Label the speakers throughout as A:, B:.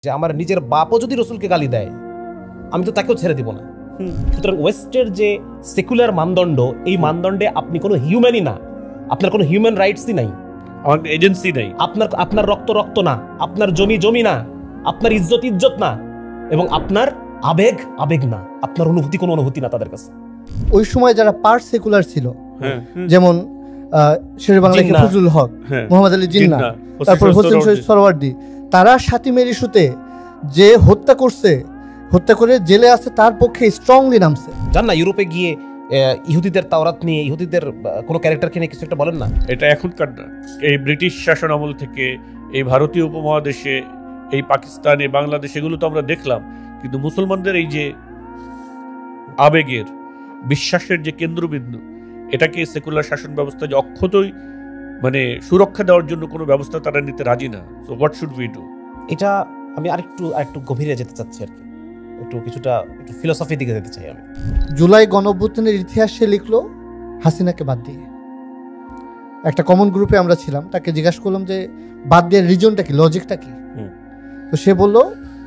A: যে আমার নিজের বাপও যদি রসুলকে গালি দেয় আমি তো তাকেও ছেড়ে দিব না। সুতরাং ওয়েস্টের যে সেকুলার মানদণ্ড, এই মানদণ্ডে আপনি কোনো হিউম্যানই না, আপনার কোনো হিউম্যান রাইটসই নাই,
B: আমাদের এজেন্সি নাই,
A: আপনার রক্ত রক্ত না, আপনার জমি জমি না, আপনার ইজ্জত ইজ্জত না, এবং আপনার আবেগ আবেগ না, আপনার অনুভূতি কোনো অনুভূতি না তাদের কাছে।
C: ওই সময় যারা পার্ট সেকুলার ছিল, যেমন শেরে বাংলা ফজলুল হক, মোহাম্মদ আলী জিন্নাহ, তারপর হোসেন শহীদ সরওয়ার্দী, তারা শাতিমের ইস্যুতে যে হত্যা করছে, হত্যা করে জেলে আছে, তার পক্ষে স্ট্রংলি নামছে।
A: জান না ইউরোপে গিয়ে ইহুদিদের তাওরাত নিয়ে, ইহুদিদের কোনো ক্যারেক্টারকে নিয়ে কিছু একটা বলেন না।
B: এটা এখনকার না, এই ব্রিটিশ শাসন আমল থেকে এই ভারতীয় উপমহাদেশে, এই পাকিস্তানে, বাংলাদেশে, এগুলো তো আমরা দেখলাম। কিন্তু মুসলমানদের এই যে আবেগের, বিশ্বাসের যে কেন্দ্রবিন্দু, এটাকে সেকুলার শাসন ব্যবস্থা যে অক্ষতই মানে সুরক্ষা দেওয়ার জন্য কোনো ব্যবস্থা তারা নিতে রাজি না। So what should we do?
A: এটা আমি আরেকটু গভীরে যেতে চাচ্ছি আর কি, একটু ফিলোসফির দিকে যেতে চাই আমি।
C: জুলাই গণঅভ্যুত্থানের ইতিহাস সে লিখলো হাসিনাকে বাদ দিয়ে। একটা কমন গ্রুপে আমরা ছিলাম, তাকে জিজ্ঞাসা করলাম যে বাদ দেওয়ার রিজনটা কি, লজিকটা কি? তো সে বলল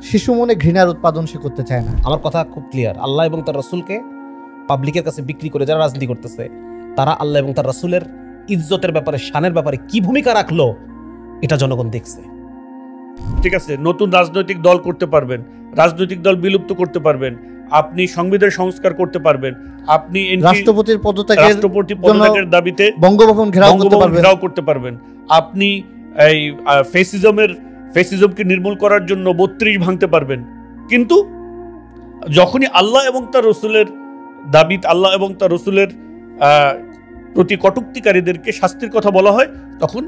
C: শিশু মনে ঘৃণার উৎপাদন সে করতে চায় না।
A: আমার কথা খুব ক্লিয়ার, আল্লাহ এবং তার রাসূলকে পাবলিকের কাছে বিক্রি করে যারা রাজনীতি করতেছে, তারা আল্লাহ এবং তার রাসূলের ইজ্জতের ব্যাপারে, শানের ব্যাপারে কি ভূমিকা রাখলো এটা জনগণ দেখছে।
B: ঠিক আছে, নতুন রাজনৈতিক দল করতে পারবেন, রাজনৈতিক দল বিলুপ্ত করতে পারবেন, আপনি সংবিধান সংস্কার করতে পারবেন, আপনি
C: রাষ্ট্রপতির পদত্যাগের
B: দাবিতে
C: বঙ্গভবন ঘেরাও
B: করতে পারবেন, আপনি এই ফেসিজমকে নির্মূল করার জন্য 32 ভাঙতে পারবেন। কিন্তু যখনই আল্লাহ এবং তার রসুলের দাবিতে, আল্লাহ এবং তার রসুলের প্রতি কটূক্তিকারীদেরকে শাস্তির কথা বলা হয়, তখন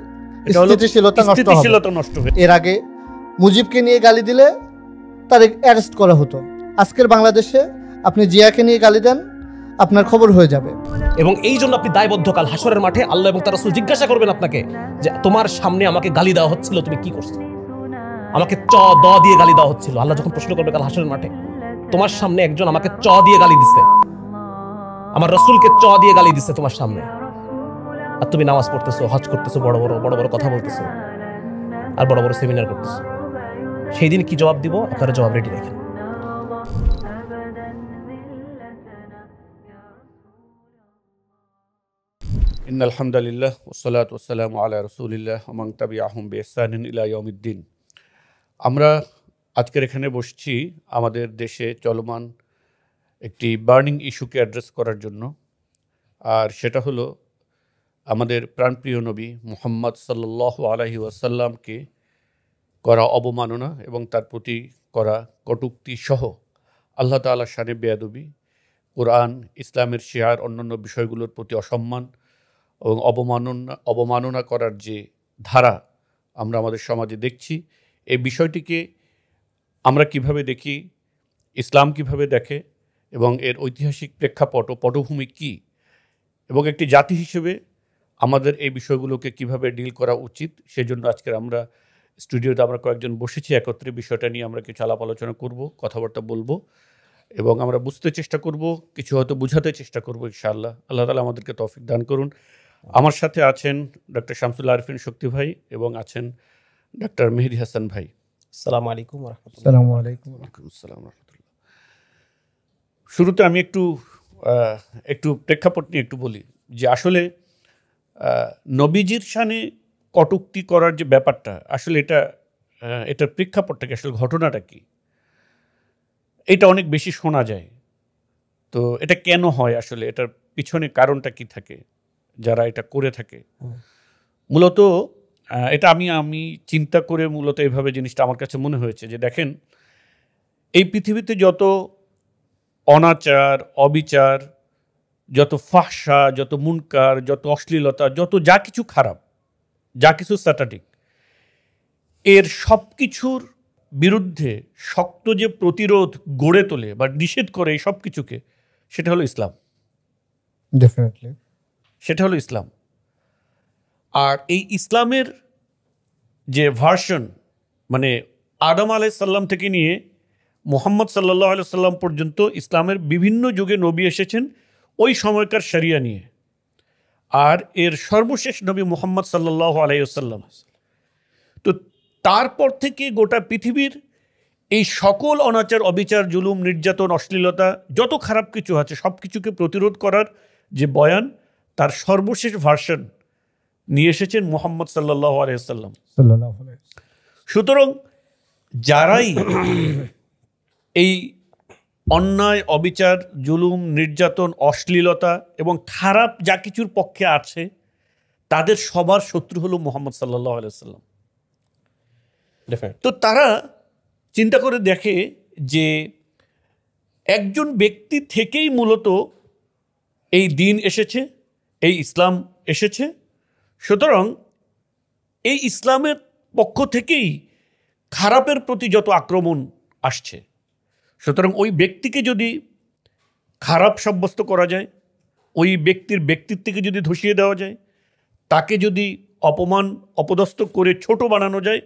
B: স্থিতিশীলতা নষ্ট হয়।
C: এর আগে মুজিবকে নিয়ে গালি দিলে তার অ্যারেস্ট করা হতো। আজকের বাংলাদেশে আপনি জিয়াকে নিয়ে গালি দেন, আপনার খবর হয়ে যাবে।
A: এবং এই জন্য আপনি দায়বদ্ধ, কাল হাসরের মাঠে আল্লাহ এবং তার রাসূল জিজ্ঞাসা করবেন আপনাকে যে তোমার সামনে আমাকে গালি দেওয়া হচ্ছিল, তুমি কি করছো? আমাকে দ দিয়ে গালি দেওয়া হচ্ছিল। আল্লাহ যখন প্রশ্ন করবে কাল হাসরের মাঠে, তোমার সামনে একজন আমাকে দিয়ে গালি দিচ্ছে, আমার রাসূলকে দিয়ে গালি দিচ্ছে তোমার সামনে, আর তুমি নামাজ পড়তেছো, হজ করতেছো, বড় বড় কথা বলতেছো, আর বড় বড় সেমিনার করতেছো, সেই দিন কি জবাব দিব? আপনারা জবাব রেডি রাখেন।
B: ইন্নাল হামদুলিল্লাহ ওয়াসসালাতু ওয়াসসালামু আলা রাসূলিল্লাহ ওয়া মান তাবিআহুম বিইহসানিন ইলা ইয়াউমিদ্দিন। আমরা আজকের এখানে বসছি আমাদের দেশে চলমান একটি বার্নিং ইস্যুকে অ্যাড্রেস করার জন্য, আর সেটা হলো আমাদের প্রাণপ্রিয় নবী মুহাম্মদ সাল্লাল্লাহু আলাইহি ওয়াসাল্লামকে করা অবমাননা এবং তার প্রতি করা কটূক্তি সহ আল্লাহ তাআলার শানে বেয়াদবি, কোরআন, ইসলামের শিয়ার, অন্যান্য বিষয়গুলোর প্রতি অসম্মান এবং অবমাননা করার যে ধারা আমরা আমাদের সমাজে দেখছি, এই বিষয়টিকে আমরা কিভাবে দেখি, ইসলাম কিভাবে দেখে, এবং এর ঐতিহাসিক প্রেক্ষাপট ও পটভূমি কী, এবং একটি জাতি হিসেবে আমাদের এই বিষয়গুলোকে কিভাবে ডিল করা উচিত, সেজন্য আজকের আমরা স্টুডিওতে আমরা কয়েকজন বসেছি একত্রে। বিষয়টা নিয়ে আমরা কিছু আলাপ আলোচনা করব, কথাবার্তা বলবো, এবং আমরা বুঝতে চেষ্টা করব, কিছু হয়তো বুঝাতে চেষ্টা করব ইনশাআল্লাহ। আল্লাহ তাআলা আমাদেরকে তৌফিক দান করুন। আমার সাথে আছেন ডক্টর শামসুল আরিফিন শক্তি ভাই এবং আছেন ডক্টর মেহেদী হাসান ভাই।
A: আসসালামু আলাইকুম ওয়া রাহমাতুল্লাহ।
C: আসসালামু আলাইকুম।
B: ওয়া আলাইকুম আসসালাম ওয়া রাহমাতুল্লাহ। শুরুতে আমি একটু প্রেক্ষাপট নিয়ে একটু বলি যে আসলে নবীজির শানে কটূক্তি করার যে ব্যাপারটা, আসলে এটার প্রেক্ষাপটটা কি, আসলে ঘটনাটা কি, এটা অনেক বেশি শোনা যায়। তো এটা কেন হয়, আসলে এটার পিছনে কারণটা কি থাকে যারা এটা করে থাকে? মূলত এটা আমি চিন্তা করে মূলত এইভাবে জিনিসটা আমার কাছে মনে হয়েছে যে দেখেন, এই পৃথিবীতে যত অনাচার, অবিচার, যত ফাহশা, যত মুনকার, যত অশ্লীলতা, যত যা কিছু খারাপ, যা কিছু স্যাটাটিক, এর সব কিছুর বিরুদ্ধে শক্ত যে প্রতিরোধ গড়ে তোলে বা নিষেধ করে এই সব কিছুকে, সেটা হলো ইসলাম।
C: ডেফিনেটলি
B: সেটা হলো ইসলাম। আর এই ইসলামের যে ভার্সন, মানে আদম আলাইহিস সালাম থেকে নিয়ে মুহাম্মদ সাল্লাল্লাহু আলাইহি সাল্লাম পর্যন্ত ইসলামের বিভিন্ন যুগে নবী এসেছেন ওই সময়কার শরিয়া নিয়ে। আর এর সর্বশেষ নবী মুহাম্মদ সাল্লাল্লাহু আলাইহি সাল্লাম। তো তারপর থেকে গোটা পৃথিবীর এই সকল অনাচার, অবিচার, জুলুম, নির্যাতন, অশ্লীলতা, যত খারাপ কিছু আছে সব কিছুকে প্রতিরোধ করার যে বয়ান, তার সর্বশেষ ভার্সন নিয়ে এসেছেন মুহাম্মদ সাল্লাল্লাহু আলাইহি ওয়াসাল্লাম। সুতরাং যারাই এই অন্যায়, অবিচার, জুলুম, নির্যাতন, অশ্লীলতা এবং খারাপ যা কিছুর পক্ষে আছে, তাদের সবার শত্রু হলো মুহাম্মদ সাল্লাল্লাহু আলাইহি ওয়াসাল্লাম। তো তারা চিন্তা করে দেখে যে একজন ব্যক্তি থেকেই মূলত এই দিন এসেছে, এই ইসলাম এসেছে। সুতরাং এই ইসলামের পক্ষ থেকেই খারাপের প্রতি যত আক্রমণ আসছে, সুতরাং ওই ব্যক্তিকে যদি খারাপ সাব্যস্ত করা যায়, ওই ব্যক্তির ব্যক্তিত্বকে যদি ধসিয়ে দেওয়া যায়, তাকে যদি অপমান, অপদস্থ করে ছোট বানানো যায়,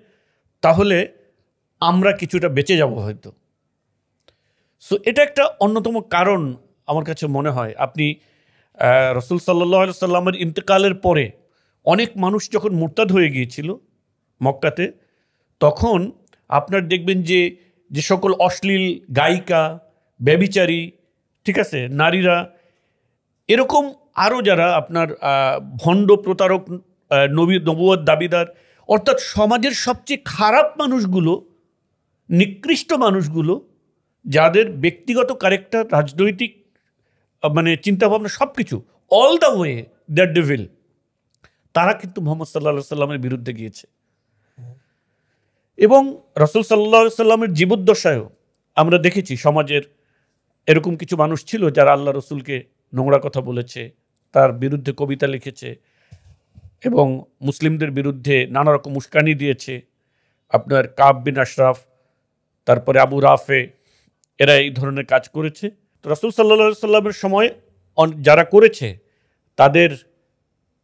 B: তাহলে আমরা কিছুটা বেঁচে যাব হয়তো। সো এটা একটা অন্যতম কারণ আমার কাছে মনে হয়। আপনি রাসূল সাল্লাল্লাহু আলাইহি সাল্লামের ইন্তেকালের পরে অনেক মানুষ যখন মুরতাদ হয়ে গিয়েছিল মক্কাতে, তখন আপনার দেখবেন যে যে সকল অশ্লীল গায়িকা, ব্যভিচারী, ঠিক আছে, নারীরা, এরকম আরও যারা আপনার ভণ্ড, প্রতারক, নবুয়ত দাবিদার, অর্থাৎ সমাজের সবচেয়ে খারাপ মানুষগুলো, নিকৃষ্ট মানুষগুলো, যাদের ব্যক্তিগত ক্যারেক্টার, রাজনৈতিক মানে চিন্তাভাবনা সব কিছু all the way the devil, তারা কিন্তু মুহাম্মদ সাল্লাল্লাহু আলাইহি সাল্লামের বিরুদ্ধে গিয়েছে। এবং রাসূল সাল্লাল্লাহু আলাইহি সাল্লামের জীবদ্দশায়ও আমরা দেখেছি সমাজের এরকম কিছু মানুষ ছিল যারা আল্লাহ রসুলকে নোংরা কথা বলেছে, তার বিরুদ্ধে কবিতা লিখেছে এবং মুসলিমদের বিরুদ্ধে নানা রকম উস্কানি দিয়েছে। আপনার কাব বিন আশরাফ, তারপরে আবু রাফে, এরা এই ধরনের কাজ করেছে। তো রাসূল সাল্লাল্লাহু আলাইহি সাল্লামের সময় যারা করেছে তাদের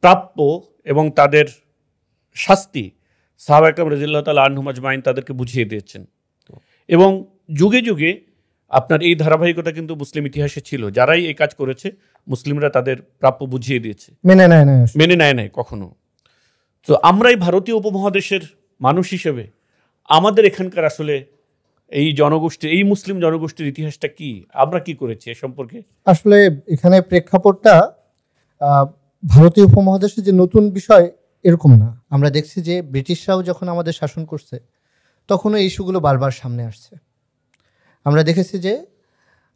B: প্রাপ্য এবং তাদের শাস্তি সাহাবা একরাম রাদিয়াল্লাহু তাআলা আনহুম আজমাইন তাদেরকে বুঝিয়ে দিয়েছেন। এবং যুগে যুগে আপনার এই ধারাবাহিকতা কিন্তু মুসলিম ইতিহাসে ছিল, যারাই এই কাজ করেছে মুসলিমরা তাদের প্রাপ্য বুঝিয়ে দিয়েছে, মেনে নেয় নাই কখনো। তো আমরাই ভারতীয় উপমহাদেশের মানুষ হিসেবে আমাদের এখানকার আসলে এই জনগোষ্ঠী, এই মুসলিম জনগোষ্ঠীর ইতিহাসটা কি, আমরা কি করেছি এ সম্পর্কে?
C: আসলে এখানে প্রেক্ষাপটটা ভারতীয় উপমহাদেশের যে নতুন বিষয় এরকম না। আমরা দেখছি যে ব্রিটিশরাও যখন আমাদের শাসন করছে তখনও এই ইস্যুগুলো বারবার সামনে আসছে। আমরা দেখেছি যে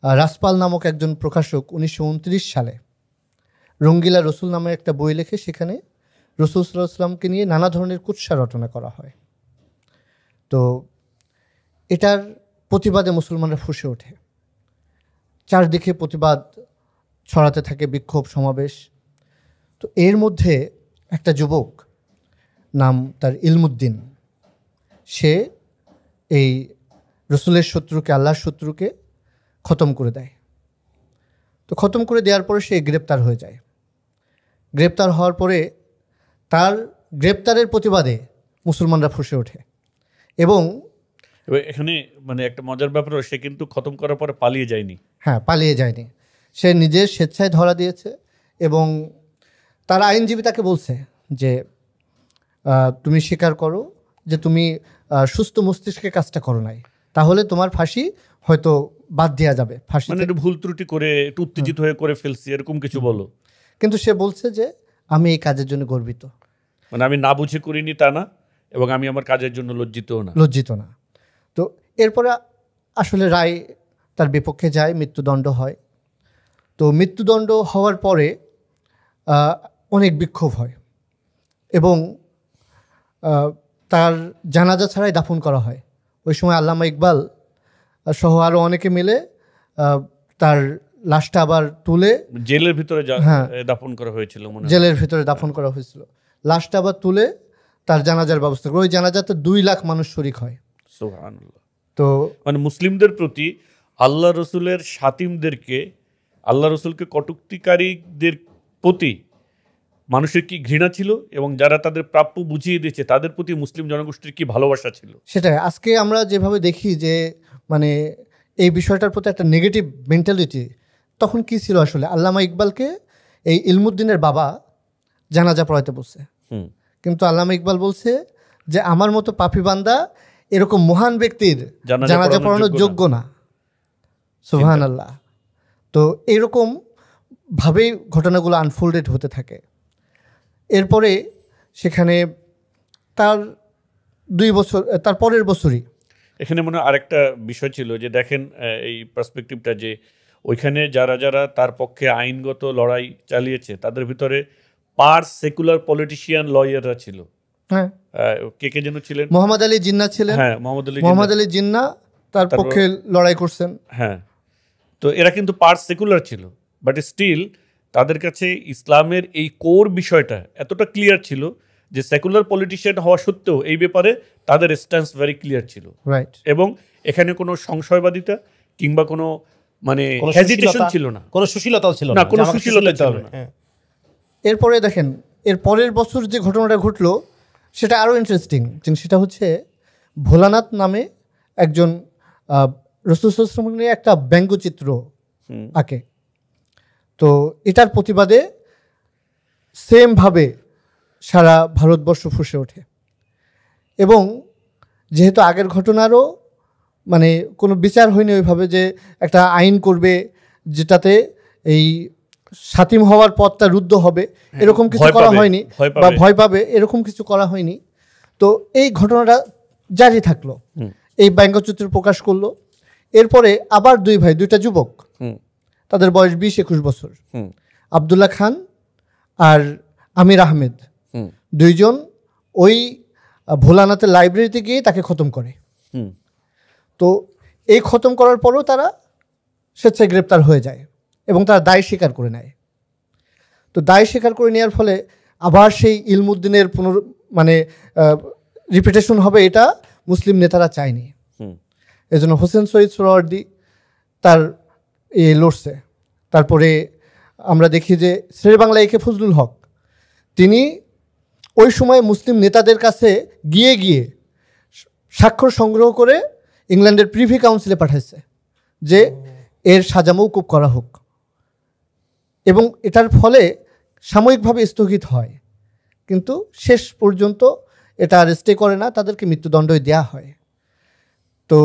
C: রাসপাল নামক একজন প্রকাশক 1929 সালে রঙ্গিলা রসুল নামে একটা বই লেখে, সেখানে রসুল সাল্লাল্লাহু আলাইহি ওয়াসাল্লামকে নিয়ে নানা ধরনের কুৎসা রটনা করা হয়। তো এটার প্রতিবাদে মুসলমানরা ফুঁসে ওঠে, চারদিকে প্রতিবাদ ছড়াতে থাকে, বিক্ষোভ, সমাবেশ। তো এর মধ্যে একটা যুবক, নাম তার ইলমুদ্দিন, সে এই রসুলের শত্রুকে, আল্লাহর শত্রুকে খতম করে দেয়। তো খতম করে দেওয়ার পরে সে গ্রেপ্তার হয়ে যায়। গ্রেপ্তার হওয়ার পরে তার গ্রেপ্তারের প্রতিবাদে মুসলমানরা ফুঁসে ওঠে। এবং
B: এখানে মানে একটা মজার ব্যাপার, সে কিন্তু খতম করার পরে পালিয়ে যায়নি।
C: হ্যাঁ, পালিয়ে যায়নি, সে নিজের স্বেচ্ছায় ধরা দিয়েছে। এবং তার আইনজীবী তাকে বলছে যে তুমি স্বীকার করো যে তুমি সুস্থ মস্তিষ্কে কাজটা করো নাই, তাহলে তোমার ফাঁসি হয়তো বাদ দেওয়া যাবে। ফাঁসি
B: মানে একটু ভুল ত্রুটি করে, একটু উত্তেজিত হয়ে করে ফেলছি, এরকম কিছু বলো।
C: কিন্তু সে বলছে যে আমি এই কাজের জন্য গর্বিত,
B: মানে আমি না বুঝে করিনি তা না, এবং আমি আমার কাজের জন্য লজ্জিত না।
C: তো এরপরে আসলে রায় তার বিপক্ষে যায়, মৃত্যুদণ্ড হয়। তো মৃত্যুদণ্ড হওয়ার পরে অনেক বিক্ষোভ হয় এবং তার জানাজা ছাড়াই দাফন করা হয়। ওই সময় আল্লামা ইকবাল সহ আরও অনেকে মিলে তার লাশটা আবার তুলে
B: জেলের ভিতরে দাফন করা হয়েছিল,
C: জেলের ভিতরে দাফন করা হয়েছিল। লাশটা আবার তুলে তার জানাজার ব্যবস্থা করে, ওই জানাজাতে 2 লাখ মানুষ শরিক হয়।
B: সুবহানাল্লাহ।
C: তো
B: মানে মুসলিমদের প্রতি আল্লাহ রসুলের শাতিমদেরকে, আল্লাহ রসুলকে কটূক্তিকারীদের প্রতি মানুষের কি ঘৃণা ছিল, এবং যারা তাদের প্রাপ্য বুঝিয়ে দিয়েছে তাদের প্রতি মুসলিম জনগোষ্ঠীর কি ভালোবাসা ছিল।
C: সেটাই আজকে আমরা যেভাবে দেখি যে মানে এই বিষয়টার প্রতি একটা নেগেটিভ মেন্টালিটি, তখন কি ছিল আসলে? আল্লামা ইকবালকে এই ইলমুদ্দিনের বাবা জানাজা পড়াইতে বলছে, কিন্তু আল্লামা ইকবাল বলছে যে আমার মতো পাপী বান্দা এরকম মহান ব্যক্তির জানাজা পড়ানোর যোগ্য না। সুবহানাল্লাহ। তো এরকম ভাবেই ঘটনাগুলো আনফোল্ডেড হতে থাকে। এরপরে সেখানে তার 2 বছর, তার পরের বছরই
B: এখানে মনে হয় আরেকটা বিষয় ছিল যে দেখেন এই পার্সপেক্টিভটা, যে ওইখানে যারা যারা তার পক্ষে আইনগত লড়াই চালিয়েছে তাদের ভিতরে সেকুলার পলিটিশিয়ান লয়াররা ছিল।
C: হ্যাঁ,
B: কে কে যেন ছিলেন?
C: মোহাম্মদ আলী জিন্নাহ ছিলেন।
B: হ্যাঁ, মোহাম্মদ
C: আলী জিন্নাহ তার পক্ষে লড়াই করছেন।
B: হ্যাঁ, তো এরা কিন্তু সেকুলার ছিল, বাট স্টিল তাদের কাছে ইসলামের এই কোর বিষয়টা এতটা ক্লিয়ার ছিল যে সেকুলার পলিটিশিয়ান হওয়া সত্ত্বেও এই ব্যাপারে তাদের স্ট্যান্স ভেরি ক্লিয়ার ছিল।
C: রাইট।
B: এবং এখানে কোনো সংশয়বাদিতা কিংবা কোনো মানে হেজিটেশন ছিল না,
A: কোনো সুশীলতাও ছিল
B: না, কোনো সুশীলতা ছিল না।
C: এরপরে দেখেন এর পরের বছর যে ঘটনাটা ঘটলো সেটা আরও ইন্টারেস্টিং। সেটা হচ্ছে ভোলানাথ নামে একজন রাসূল সাল্লাল্লাহু আলাইহি ওয়াসাল্লাম নিয়ে একটা ব্যঙ্গচিত্র আঁকে। তো এটার প্রতিবাদে সেমভাবে সারা ভারতবর্ষ ফুঁসে ওঠে। এবং যেহেতু আগের ঘটনারও মানে কোনো বিচার হয়নি ওইভাবে যে একটা আইন করবে যেটাতে এই সাতিম হওয়ার পথটা রুদ্ধ হবে, এরকম কিছু করা হয়নি, বা ভয় পাবে এরকম কিছু করা হয়নি। তো এই ঘটনাটা জারি থাকলো, এই ব্যঙ্গচিত্র প্রকাশ করলো। এরপরে আবার 2 ভাই, 2টা যুবক, তাদের বয়স 20-21 বছর, আবদুল্লাহ খান আর আমির আহমেদ, 2 জন ওই ভোলানাথের লাইব্রেরিতে গিয়ে তাকে খতম করে। তো এই খতম করার পরও তারা স্বেচ্ছায় গ্রেপ্তার হয়ে যায় এবং তারা দায় স্বীকার করে নেয়। তো দায় স্বীকার করে নেওয়ার ফলে আবার সেই ইলমুদ্দিনের মানে রিপিটেশন হবে, এটা মুসলিম নেতারা চায়নি। এজন্য হোসেন শহীদ সোহরাওয়ার্দী তার লড়ছে। তারপরে আমরা দেখি যে শেরে বাংলা একে ফজলুল হক, তিনি ওই সময় মুসলিম নেতাদের কাছে গিয়ে গিয়ে স্বাক্ষর সংগ্রহ করে ইংল্যান্ডের প্রিভি কাউন্সিলে পাঠাইছে যে এর সাজা মওকুফ করা হোক। এবং এটার ফলে সাময়িকভাবে স্থগিত হয়, কিন্তু শেষ পর্যন্ত এটা আর স্টে করে না, তাদেরকে মৃত্যুদণ্ডই দেওয়া হয়। তো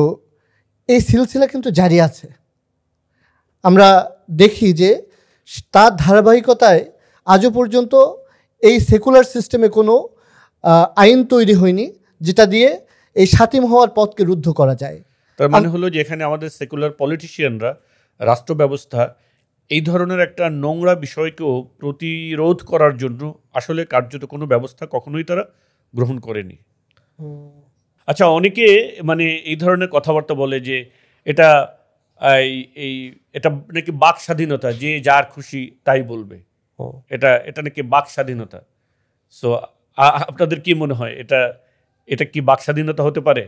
C: এই সিলসিলা কিন্তু জারি আছে। আমরা দেখি যে তার ধারাবাহিকতায় আজও পর্যন্ত এই সেকুলার সিস্টেমে কোনো আইন তৈরি হয়নি যেটা দিয়ে এই সাতিম হওয়ার পথকে রুদ্ধ করা যায়।
B: তার মানে হলো যে এখানে আমাদের সেকুলার পলিটিশিয়ানরা, রাষ্ট্র ব্যবস্থা এই ধরনের একটা নোংরা বিষয়কেও প্রতিরোধ করার জন্য আসলে কার্যত কোনো ব্যবস্থা কখনোই তারা গ্রহণ করেনি। আচ্ছা, অনেকে মানে এই ধরনের কথাবার্তা বলে যে এটা এটা নাকি বাক স্বাধীনতা, যে যার খুশি তাই বলবে, এটা নাকি বাক স্বাধীনতা। সো আপনাদের কি মনে হয়, এটা কি বাক স্বাধীনতা হতে পারে?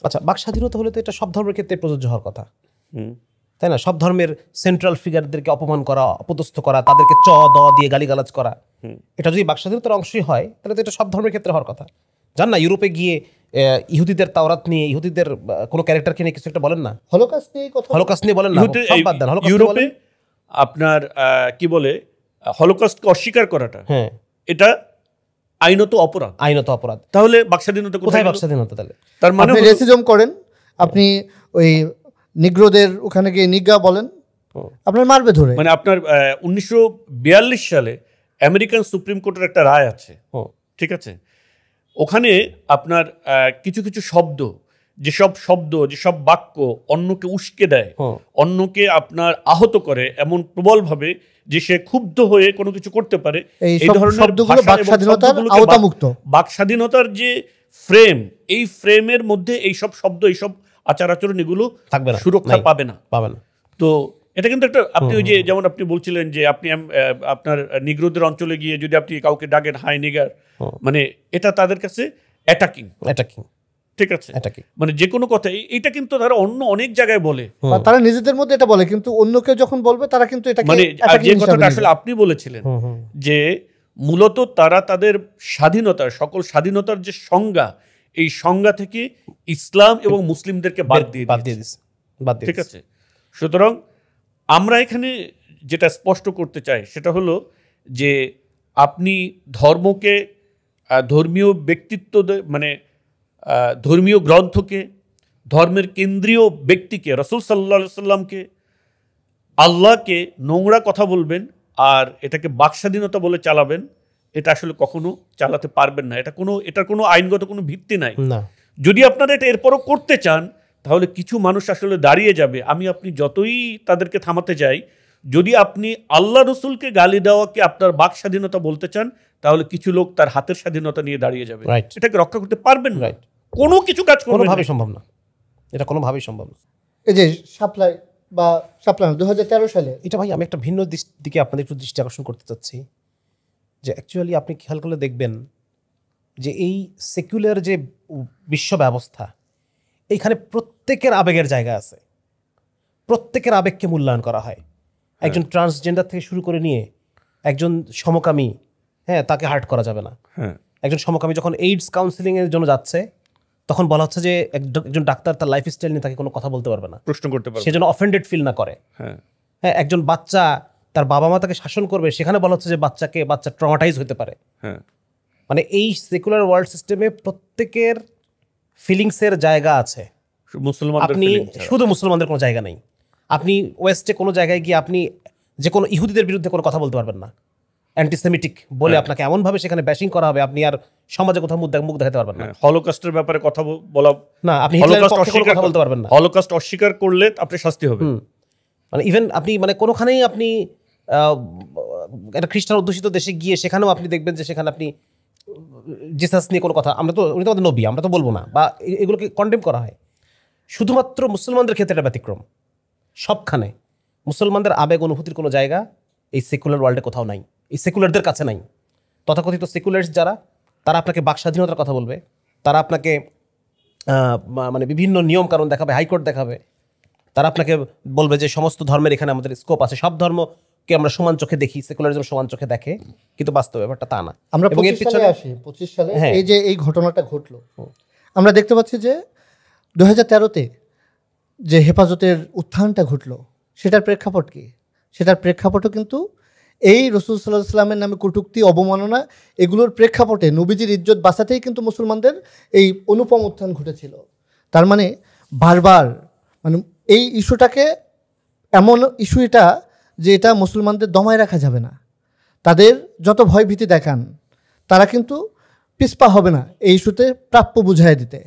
A: আচ্ছা, বাক স্বাধীনতা হলে তো এটা সব ধর্মের ক্ষেত্রে প্রযোজ্য হওয়ার কথা, তাই না? সব ধর্মের সেন্ট্রাল ফিগারদেরকে অপমান করা, অপদস্থ করা, তাদেরকে দিয়ে গালিগালাজ করা, এটা যদি বাক স্বাধীনতার অংশই হয় তাহলে তো এটা সব ধর্মের ক্ষেত্রে হওয়ার কথা। জান না, ইউরোপে গিয়ে ইহুদিদের তাওরাত নিয়ে, ইহুদিদের কোনো ক্যারেক্টারকে নিয়ে কিছু একটা বলেন না, হলোকাস্ট নিয়ে বলেন না, সব বাদ দেন।
B: ইউরোপে আপনার কি বলে হলোকাস্টকে অস্বীকার করাটা, হ্যাঁ, এটা আইনত অপরাধ। তাহলে বাক স্বাধীনতা কোথায়? বাক স্বাধীনতা তাহলে তার মানে
C: আপনি রেসিজম করেন, আপনি ওই নিগ্রোদের ওখানে গিয়ে নিগ্রা বলেন, আপনার মারবে ধরে।
B: মানে আপনার 1942 সালে আমেরিকান সুপ্রিম কোর্টের একটা রায় আছে, ঠিক আছে? ওখানে আপনার কিছু কিছু যেসব বাক্য অন্যকে উস্কে দেয়, অন্যকে আপনার আহত করে এমন প্রবলভাবে যে সে ক্ষুব্ধ হয়ে কোনো কিছু করতে পারে, এই ধরনের শব্দগুলো বাক স্বাধীনতার যে ফ্রেম, এই ফ্রেমের মধ্যে এইসব শব্দ, এইসব আচার আচরণ এগুলো থাকবে না, সুরক্ষা পাবে না। তো এটা কিন্তু একটা, আপনি ওই যে যেমন আপনি বলছিলেন যে আপনি আপনার নিগ্রোদের অঞ্চলে গিয়ে যদি আপনি কাউকে ডাকেন হাই নিগার, মানে এটা তাদের কাছে অ্যাটাকিং, ঠিক আছে? মানে যে কোনো কথা, এটা কিন্তু তারা অন্য অনেক জায়গায় বলে,
C: তারা নিজেদের মধ্যে এটা বলে, কিন্তু অন্য কেউ যখন বলবে তারা কিন্তু এটা,
B: মানে যে কথাটা আসলে আপনি বলেছিলেন যে মূলত তারা তাদের স্বাধীনতার, সকল স্বাধীনতার যে সংজ্ঞা, এই সংজ্ঞা থেকে ইসলাম এবং মুসলিমদেরকে বাদ দিয়ে দিয়েছে, ঠিক আছে? সুতরাং আমরা এখানে যেটা স্পষ্ট করতে চাই সেটা হলো যে আপনি ধর্মকে, ধর্মীয় ব্যক্তিত্ব মানে ধর্মীয় গ্রন্থকে, ধর্মের কেন্দ্রীয় ব্যক্তিকে, রাসূল সাল্লাল্লাহু আলাইহি সাল্লামকে, আল্লাহকে নোংরা কথা বলবেন আর এটাকে বাকস্বাধীনতা বলে চালাবেন, এটা আসলে কখনো চালাতে পারবেন না। এটার কোনো আইনগত কোনো ভিত্তি নাই। যদি আপনারা এটা এরপরও করতে চান, তাহলে কিছু মানুষ আসলে দাঁড়িয়ে যাবে। আপনি যতই তাদেরকে থামাতে যাই, যদি আপনি আল্লাহ রসুলকে গালি দেওয়াকে আপনার বাক স্বাধীনতা বলতে চান, তাহলে কিছু লোক তার হাতের স্বাধীনতা নিয়ে দাঁড়িয়ে যাবে। এটাকে রক্ষা করতে পারবেন না, কোনো কিছু কাজ
A: কোনোভাবেই সম্ভব না, এটা কোনোভাবেই সম্ভব না।
C: এই যে সাপ্লাই 2013 সালে,
A: এটা ভাই আমি একটা ভিন্ন দিকে আপনাদের একটু দৃষ্টি আকর্ষণ করতে চাচ্ছি, যে অ্যাকচুয়ালি আপনি খেয়াল করলে দেখবেন যে এই সেকুলার যে বিশ্ব ব্যবস্থা, এইখানে প্রত্যেকের আবেগের জায়গা আছে, প্রত্যেকের আবেগকে মূল্যায়ন করা হয়। একজন ট্রান্সজেন্ডার থেকে শুরু করে নিয়ে একজন সমকামী, তাকে হার্ট করা যাবে না। একজন সমকামী যখন এইডস কাউন্সিলিং এর জন্য যাচ্ছে, তখন বলা হচ্ছে যে একজন ডাক্তার তার লাইফস্টাইল নিয়ে তাকে কোনো কথা বলতে পারবে না,
B: প্রশ্ন করতে পারবে,
A: সে যেন অফেন্ডেড ফিল না করে। একজন বাচ্চা তার বাবা মা তাকে শাসন করবে, সেখানে বলা হচ্ছে যে বাচ্চা ট্রমাটাইজ হতে পারে। মানে এই সেকুলার ওয়ার্ল্ড সিস্টেমে প্রত্যেকের ফিলিংসের জায়গা আছে। আপনি শুধু মুসলমানদের কোনো জায়গা নেই। আপনি ওয়েস্টে কোনো জায়গায় গিয়ে আপনি যে কোনো ইহুদিদের বিরুদ্ধে কোনো কথা বলতে পারবেন না, অ্যান্টিসেমিটিক বলে আপনাকে এমনভাবে সেখানে ব্যাশিং করা হবে, আপনি আর সমাজে কোথাও মুখ দেখাতে পারবেন না।
B: হলোকস্টের ব্যাপারে কথা বলা
A: না, আপনি হিটলারের পক্ষে কোনো কথা বলতে পারবেন না।
B: হলোকস্ট অস্বীকার করলে আপনি শাস্তি হবে।
A: মানে ইভেন আপনি মানে কোনোখানেই আপনি একটা খ্রিস্টান অধ্যুষিত দেশে গিয়ে সেখানেও আপনি দেখবেন যে সেখানে আপনি জিসাস নিয়ে কোনো কথা, উনি তো আমাদের নবী, আমরা তো বলবো না, বা এগুলোকে কন্ডেম করা হয়। শুধুমাত্র মুসলমানদের ক্ষেত্রে এটা ব্যতিক্রম। সবখানে মুসলমানদের আবেগ অনুভূতির কোনো জায়গা এই সেকুলার ওয়ার্ল্ডে কোথাও নাই, এই সেকুলারদের কাছে নাই। তথাকথিত সেকুলার্স যারা, তারা আপনাকে বাক স্বাধীনতার কথা বলবে, তারা আপনাকে মানে বিভিন্ন নিয়ম কানুন দেখাবে, হাইকোর্ট দেখাবে, তারা আপনাকে বলবে যে সমস্ত ধর্মের এখানে আমাদের স্কোপ আছে, সব ধর্মকে আমরা সমান চোখে দেখি, সেকুলারিজম সমান চোখে দেখে, কিন্তু বাস্তব ব্যাপারটা তা না।
C: আমরা 25 সালে এই যে এই ঘটনাটা ঘটলো, আমরা দেখতে পাচ্ছি যে 2013-তে যে হেফাজতের উত্থানটা ঘটলো, সেটার প্রেক্ষাপট কি? সেটার প্রেক্ষাপটও কিন্তু এই রাসূল সাল্লাল্লাহু আলাইহি ওয়াসাল্লামের নামে কটূক্তি, অবমাননা, এগুলোর প্রেক্ষাপটে নবীজির ইজ্জত বাঁচাতেই কিন্তু মুসলমানদের এই অনুপম উত্থান ঘটেছিল। তার মানে বারবার মানে এই ইস্যুটাকে এমন ইস্যু এটা যে এটা মুসলমানদের দমায় রাখা যাবে না। তাদের যত ভয় ভীতি দেখান, তারা কিন্তু পিছপা হবে না এই ইস্যুতে প্রাপ্য বুঝাই দিতে।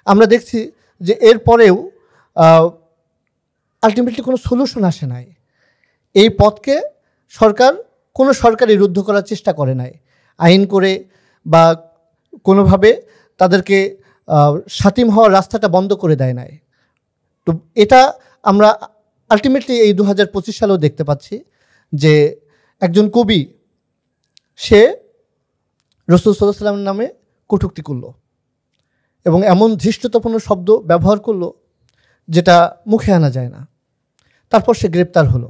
C: আমরা দেখছি যে এরপরেও আলটিমেটলি কোনো সলিউশন আসে নাই। এই পথকে কোনো সরকারই রুদ্ধ করার চেষ্টা করে নাই, আইন করে বা কোনোভাবে তাদেরকে শাতিম হওয়ার রাস্তাটা বন্ধ করে দেয় নাই। তো এটা আমরা আলটিমেটলি এই 2025 সালেও দেখতে পাচ্ছি যে একজন কবি, সে রাসূল সাল্লাল্লাহু আলাইহি ওয়াসাল্লামের নামে কটূক্তি করলো এবং এমন ধৃষ্টতাপূর্ণ শব্দ ব্যবহার করলো যেটা মুখে আনা যায় না। তারপর সে গ্রেপ্তার হলো।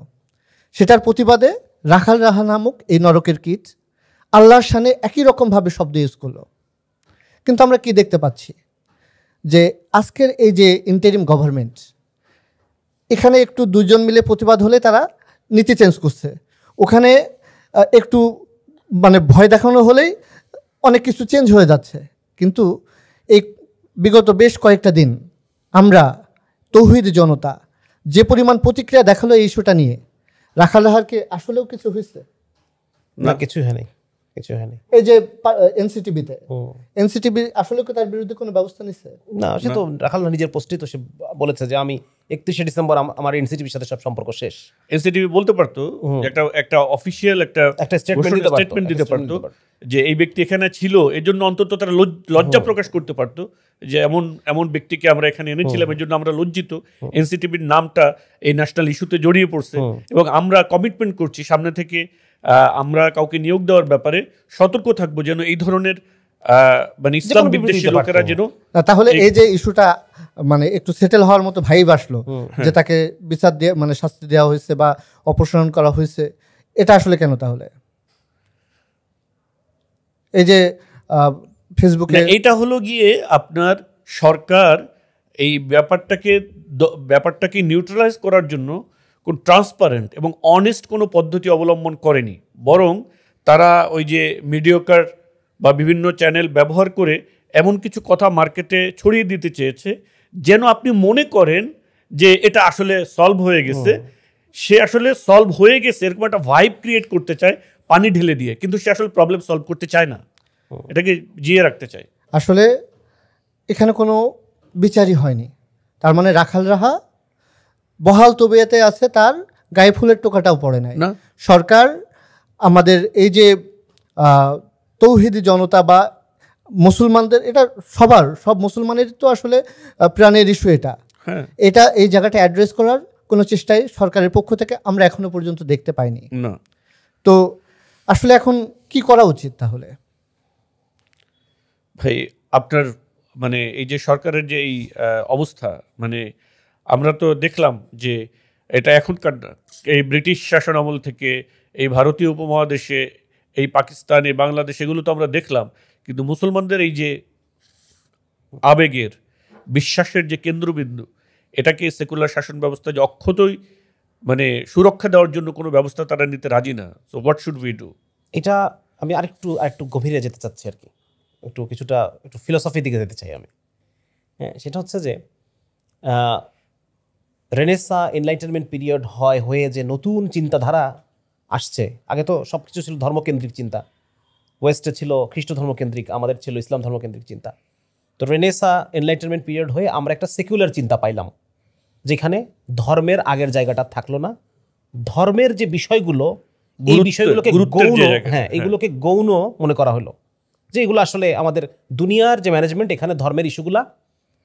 C: সেটার প্রতিবাদে রাখাল রাহা নামক এই নরকের কীট আল্লাহর শানে একই রকমভাবে শব্দ ইউজ করলো। কিন্তু আমরা কি দেখতে পাচ্ছি যে আজকের এই যে ইন্টারিম গভর্নমেন্ট, এখানে একটু দুজন মিলে প্রতিবাদ হলে তারা নীতি চেঞ্জ করছে, ওখানে একটু মানে ভয় দেখানো হলেই অনেক কিছু চেঞ্জ হয়ে যাচ্ছে। কিন্তু এই বিগত বেশ কয়েকটা দিন আমরা তৌহিদ জনতা যে পরিমাণ প্রতিক্রিয়া দেখালো এই ইস্যুটা নিয়ে, রাখাল রাহারকে আসলেও কিছু হয়েছে
A: না? কিছু হয়নি, কিছু হয়নি।
C: এই যে এনসিটিভি আসলে কি তার বিরুদ্ধে কোনো ব্যবস্থা নিচ্ছে?
A: না, সে তো রাখাল নিজের পোস্টেই তো সে বলেছে যে আমি 31শে ডিসেম্বর আমার এনসিটিভির সাথে সব সম্পর্ক শেষ।
B: এনসিটিভি বলতে পারতো, একটা অফিশিয়াল একটা স্টেটমেন্ট দিতে পারতো যে এই ব্যক্তি এখানে ছিল, এর জন্য অন্তত তারা লজ্জা প্রকাশ করতে পারতো যে এমন ব্যক্তিকে আমরা এখানে এনেছিলাম, এর জন্য আমরা লজ্জিত। এনসিটিভির নামটা এই ন্যাশনাল ইস্যুতে জড়িয়ে পড়ছে এবং আমরা কমিটমেন্ট করছি সামনে থেকে আমরা কাউকে নিয়োগ দেওয়ার ব্যাপারে সতর্ক থাকবো যেন এই ধরনের মানে ইসলাম বিদ্বেষী লোকেরা যেন।
C: তাহলে এই যে ইস্যুটা মানে একটু সেটেল হওয়ার মতো ভাইব আসলো যে তাকে বিচার দিয়ে মানে শাস্তি দেওয়া হয়েছে বা অপসারণ করা হয়েছে, এটা আসলে কেন? তাহলে এই যে ফেসবুকে
B: এইটা হলো গিয়ে আপনার সরকার এই ব্যাপারটাকে নিউট্রালাইজ করার জন্য কোন ট্রান্সপারেন্ট এবং অনেস্ট কোনো পদ্ধতি অবলম্বন করেনি, বরং তারা ওই যে মিডিওকার বা বিভিন্ন চ্যানেল ব্যবহার করে এমন কিছু কথা মার্কেটে ছড়িয়ে দিতে চেয়েছে যেন আপনি মনে করেন যে এটা আসলে সলভ হয়ে গেছে। সে আসলে সলভ হয়ে গেছে এরকম একটা ভাইব ক্রিয়েট করতে চায় পানি ঢেলে দিয়ে, কিন্তু সে আসলে প্রবলেম সলভ করতে চায় না, এটাকে জিয়ে রাখতে চায়।
C: আসলে এখানে কোনো বিচারই হয়নি, তার মানে রাখাল রাহা বহাল তবিয়তে আছে, তার গায়ে ফুলের টোকাটাও পড়ে নাই। সরকার আমাদের এই যে তৌহিদি জনতা বা মুসলমানদের, এটা সব মুসলমানের তো আসলে প্রাণের ইস্যু, এটা এই জায়গাটা অ্যাড্রেস করার কোনো চেষ্টাই সরকারের পক্ষ থেকে আমরা এখনো পর্যন্ত দেখতে পাইনি। তো আসলে এখন কি করা উচিত তাহলে?
B: ভাই আপনার মানে এই যে সরকারের যে এই অবস্থা, মানে আমরা তো দেখলাম যে এটা এখনকার এই ব্রিটিশ শাসন আমল থেকে এই ভারতীয় উপমহাদেশে, এই পাকিস্তানে, বাংলাদেশ, এগুলো তো আমরা দেখলাম, কিন্তু মুসলমানদের এই যে আবেগের বিশ্বাসের যে কেন্দ্রবিন্দু, এটাকে সেকুলার শাসন ব্যবস্থা যে অক্ষতই মানে সুরক্ষা দেওয়ার জন্য কোনো ব্যবস্থা তারা নিতে রাজি না। So what should we do?
A: এটা আমি আরেকটু গভীরে যেতে চাচ্ছি আর কি, একটু ফিলোসফি দিকে যেতে চাই আমি। হ্যাঁ, সেটা হচ্ছে যে রেনেসা এনলাইটেনমেন্ট পিরিয়ড হয়ে যে নতুন চিন্তাধারা আসছে, আগে তো সব কিছু ছিল ধর্মকেন্দ্রিক চিন্তা, ওয়েস্টে ছিল খ্রিস্ট ধর্মকেন্দ্রিক, আমাদের ছিল ইসলাম ধর্মকেন্দ্রিক চিন্তা। তো রেনেসা এনলাইটেনমেন্ট পিরিয়ড হয়ে আমরা একটা সেকুলার চিন্তা পাইলাম, যেখানে ধর্মের আগের জায়গাটা থাকলো না, ধর্মের যে বিষয়গুলো, এই বিষয়গুলোকে গৌণ, এগুলোকে গৌণ মনে করা হলো, যে এগুলো আসলে আমাদের দুনিয়ার যে ম্যানেজমেন্ট, এখানে ধর্মের ইস্যুগুলা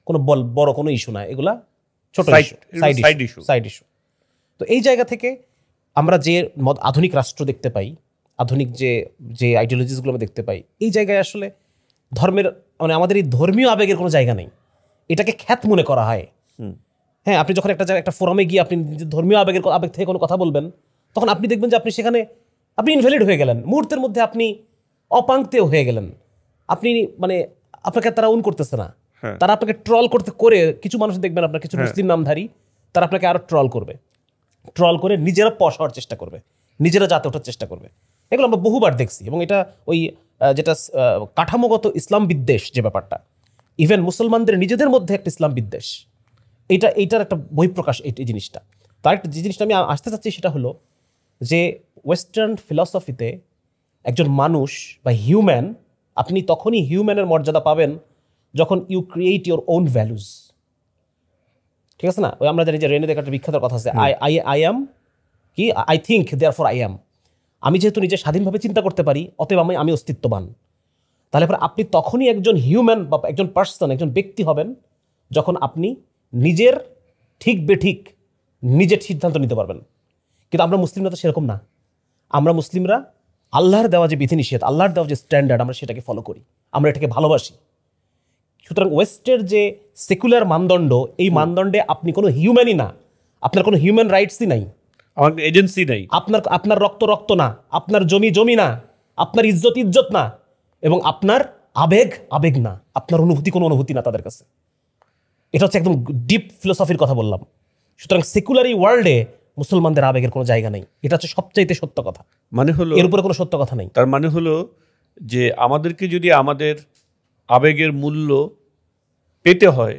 A: কোনো বড় কোনো ইস্যু না, এগুলা ছোট সাইড ইস্যু। তো এই জায়গা থেকে আমরা যে আধুনিক রাষ্ট্র দেখতে পাই, আধুনিক যে আইডিওলজিসগুলো আমরা দেখতে পাই, এই জায়গায় আসলে ধর্মের মানে আমাদের এই ধর্মীয় আবেগের কোনো জায়গা নেই, এটাকে খ্যাত মনে করা হয়। হ্যাঁ, আপনি যখন একটা ফোরামে গিয়ে আপনি ধর্মীয় আবেগ থেকে কোনো কথা বলবেন, তখন আপনি দেখবেন যে আপনি ইনভ্যালিড হয়ে গেলেন, মুহূর্তের মধ্যে আপনি অপাঙ্ক্তেয় হয়ে গেলেন, আপনি মানে আপনাকে তারা করতেছে না, তারা আপনাকে ট্রল করে কিছু মানুষ দেখবেন, আপনার কিছু মুসলিম নামধারী, তারা আপনাকে আরো ট্রল করে নিজেরা পশ হওয়ার চেষ্টা করবে, নিজেরা জাতে ওঠার চেষ্টা করবে। এগুলো আমরা বহুবার দেখছি, এবং এটা ওই যেটা কাঠামোগত ইসলাম বিদ্বেষ যে ব্যাপারটা, ইভেন মুসলমানদের নিজেদের মধ্যে একটা ইসলাম বিদ্বেষ, এইটার একটা বহিঃপ্রকাশ এই জিনিসটা। তার একটা যে জিনিসটা আমি আসতে চাচ্ছি সেটা হলো যে ওয়েস্টার্ন ফিলসফিতে একজন মানুষ বা হিউম্যান, আপনি তখনই হিউম্যানের মর্যাদা পাবেন যখন you create your own values. ঠিক আছে না? ওই আমরা জানি যে রেনে দেখার বিখ্যাত কথা আছে, আই অ্যাম কি, I think therefore I am. আমি যেহেতু নিজে স্বাধীনভাবে চিন্তা করতে পারি, অতএব আমি অস্তিত্ববান। তাহলে পরে আপনি তখনই একজন হিউম্যান বা একজন পার্সন, একজন ব্যক্তি হবেন যখন আপনি নিজের ঠিক বেঠিক নিজের সিদ্ধান্ত নিতে পারবেন। কিন্তু আমরা মুসলিমরা তো সেরকম না। আমরা মুসলিমরা আল্লাহর দেওয়া যে বিধিনিষেধ, আল্লাহর দেওয়া যে স্ট্যান্ডার্ড, আমরা সেটাকে ফলো করি, আমরা এটাকে ভালোবাসি। সুতরাং ওয়েস্টের যে সেকুলার মানদণ্ড, এই মানদণ্ডে আপনি কোনো হিউম্যানই না, আপনার কোনো হিউম্যান রাইটসই নাই,
B: আমার এজেন্সি নাই,
A: আপনার রক্ত না, আপনার জমি না, আপনার ইজ্জত না, এবং আপনার আবেগ না, আপনার কোনো অনুভূতি না তাদের কাছে। এটা হচ্ছে একদম ডিপ ফিলোসফির কথা বললাম। সুতরাং সেকুলার এই ওয়ার্ল্ডে মুসলমানদের আবেগের কোনো জায়গা নেই, এটা হচ্ছে সবচাইতে সত্য কথা।
B: মানে হলো
A: এর উপরে কোনো সত্য কথা নেই।
B: তার মানে হলো যে আমাদেরকে যদি আমাদের আবেগের মূল্য পেতে হয়,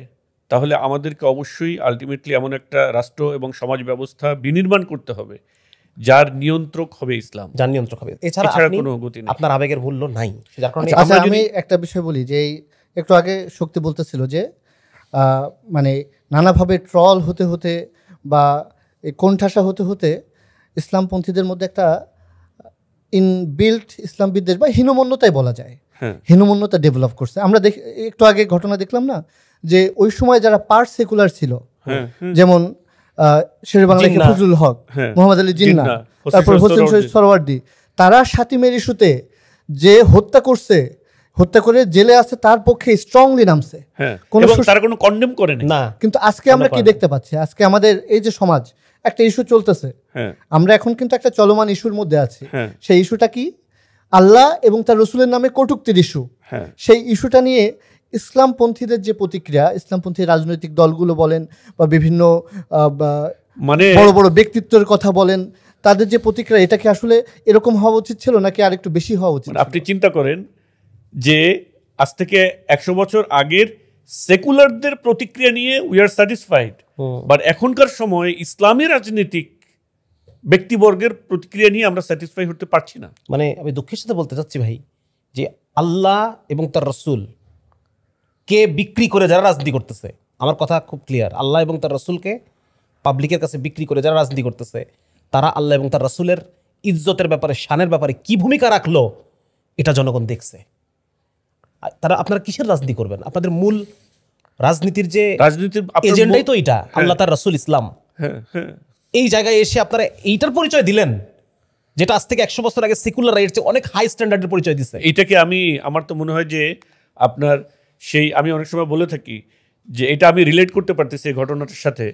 B: তাহলে আমাদেরকে অবশ্যই আলটিমেটলি এমন একটা রাষ্ট্র এবং সমাজ ব্যবস্থা বিনির্মাণ করতে হবে যার নিয়ন্ত্রক হবে ইসলাম,
A: যার নিয়ন্ত্রক হবে। এছাড়া কোনো গতি নেই, আপনার আবেগের মূল্য নাই। যার কারণে
C: আমি একটা বিষয় বলি যে একটু আগে শক্তি বলতেছিল যে মানে নানাভাবে ট্রল হতে বা কোণঠাসা হতে ইসলামপন্থীদের মধ্যে একটা ইনবিল্ট ইসলাম বিদ্বেষ বা হীনমন্যতাই বলা যায়, হীনমন্যতা ডেভেলপ করছে। আমরা একটু আগে ঘটনা দেখলাম না, যে ওই সময় যারা পার্ট সেকুলার ছিল, যেমন শেরে বাংলা ফজলুল হক, মোহাম্মদ আলী জিন্না, তারপর হোসেন শহীদ সরওয়ার্দী, তারা শাতিমের ইস্যুতে যে হত্যা করে জেলে আছে, তার পক্ষে স্ট্রংলি নামছে,
B: তারা কোনো কন্ডেম করে না।
C: কিন্তু আজকে আমরা কি দেখতে পাচ্ছি? আজকে আমাদের এই যে সমাজ, একটা ইস্যু চলতেছে, আমরা এখন কিন্তু একটা চলমান ইস্যুর মধ্যে আছি। সেই ইস্যুটা কি? আল্লাহ এবং তার রসুলের নামে কটূক্তির ইস্যু। সেই ইস্যুটা নিয়ে ইসলামপন্থীদের যে প্রতিক্রিয়া, ইসলামপন্থী রাজনৈতিক দলগুলো বলেন বা বিভিন্ন মানে বড় বড় ব্যক্তিত্বের কথা বলেন, তাদের যে প্রতিক্রিয়া, এটা কি আসলে এরকম হওয়া উচিত ছিল নাকি আরেকটু বেশি হওয়া উচিত?
B: আপনি চিন্তা করেন যে আজ থেকে 100 বছর আগের সেকুলারদের প্রতিক্রিয়া নিয়ে উই আর স্যাটিসফাইড, বাট এখনকার সময় ইসলামী রাজনীতিক ব্যক্তিবর্গের প্রতিক্রিয়া নিয়ে আমরা স্যাটিসফাই হতে পারছি না।
A: মানে আমি দুঃখের সাথে বলতে চাচ্ছি ভাই যে আল্লাহ এবং তার রসুল কে বিক্রি করে যারা রাজনীতি করতেছে, আমার কথা খুব ক্লিয়ার, আল্লাহ এবং তার রসুলকে পাবলিকের কাছে বিক্রি করে যারা রাজনীতি করতেছে, তারা আল্লাহ এবং তার রসুলের ইজ্জতের ব্যাপারে, শানের ব্যাপারে কি ভূমিকা রাখলো এটা জনগণ দেখছে। তারা আপনারা কিসের রাজনীতি করবেন? আপনাদের মূল রাজনীতির যে এজেন্ডাই তো এটা, আল্লাহ তার রসুল ইসলাম। এই জায়গায় এসে আপনারা এইটার পরিচয় দিলেন যেটা আজ থেকে 100 বছর আগে সেকুলার রাইটস অনেক হাই স্ট্যান্ডার্ডের পরিচয় দিচ্ছে।
B: এটাকে আমার তো মনে হয় যে আপনার সেই, আমি অনেক সময় বলে থাকি যে এটা আমি রিলেট করতে পারতেছি এই ঘটনাটার সাথে,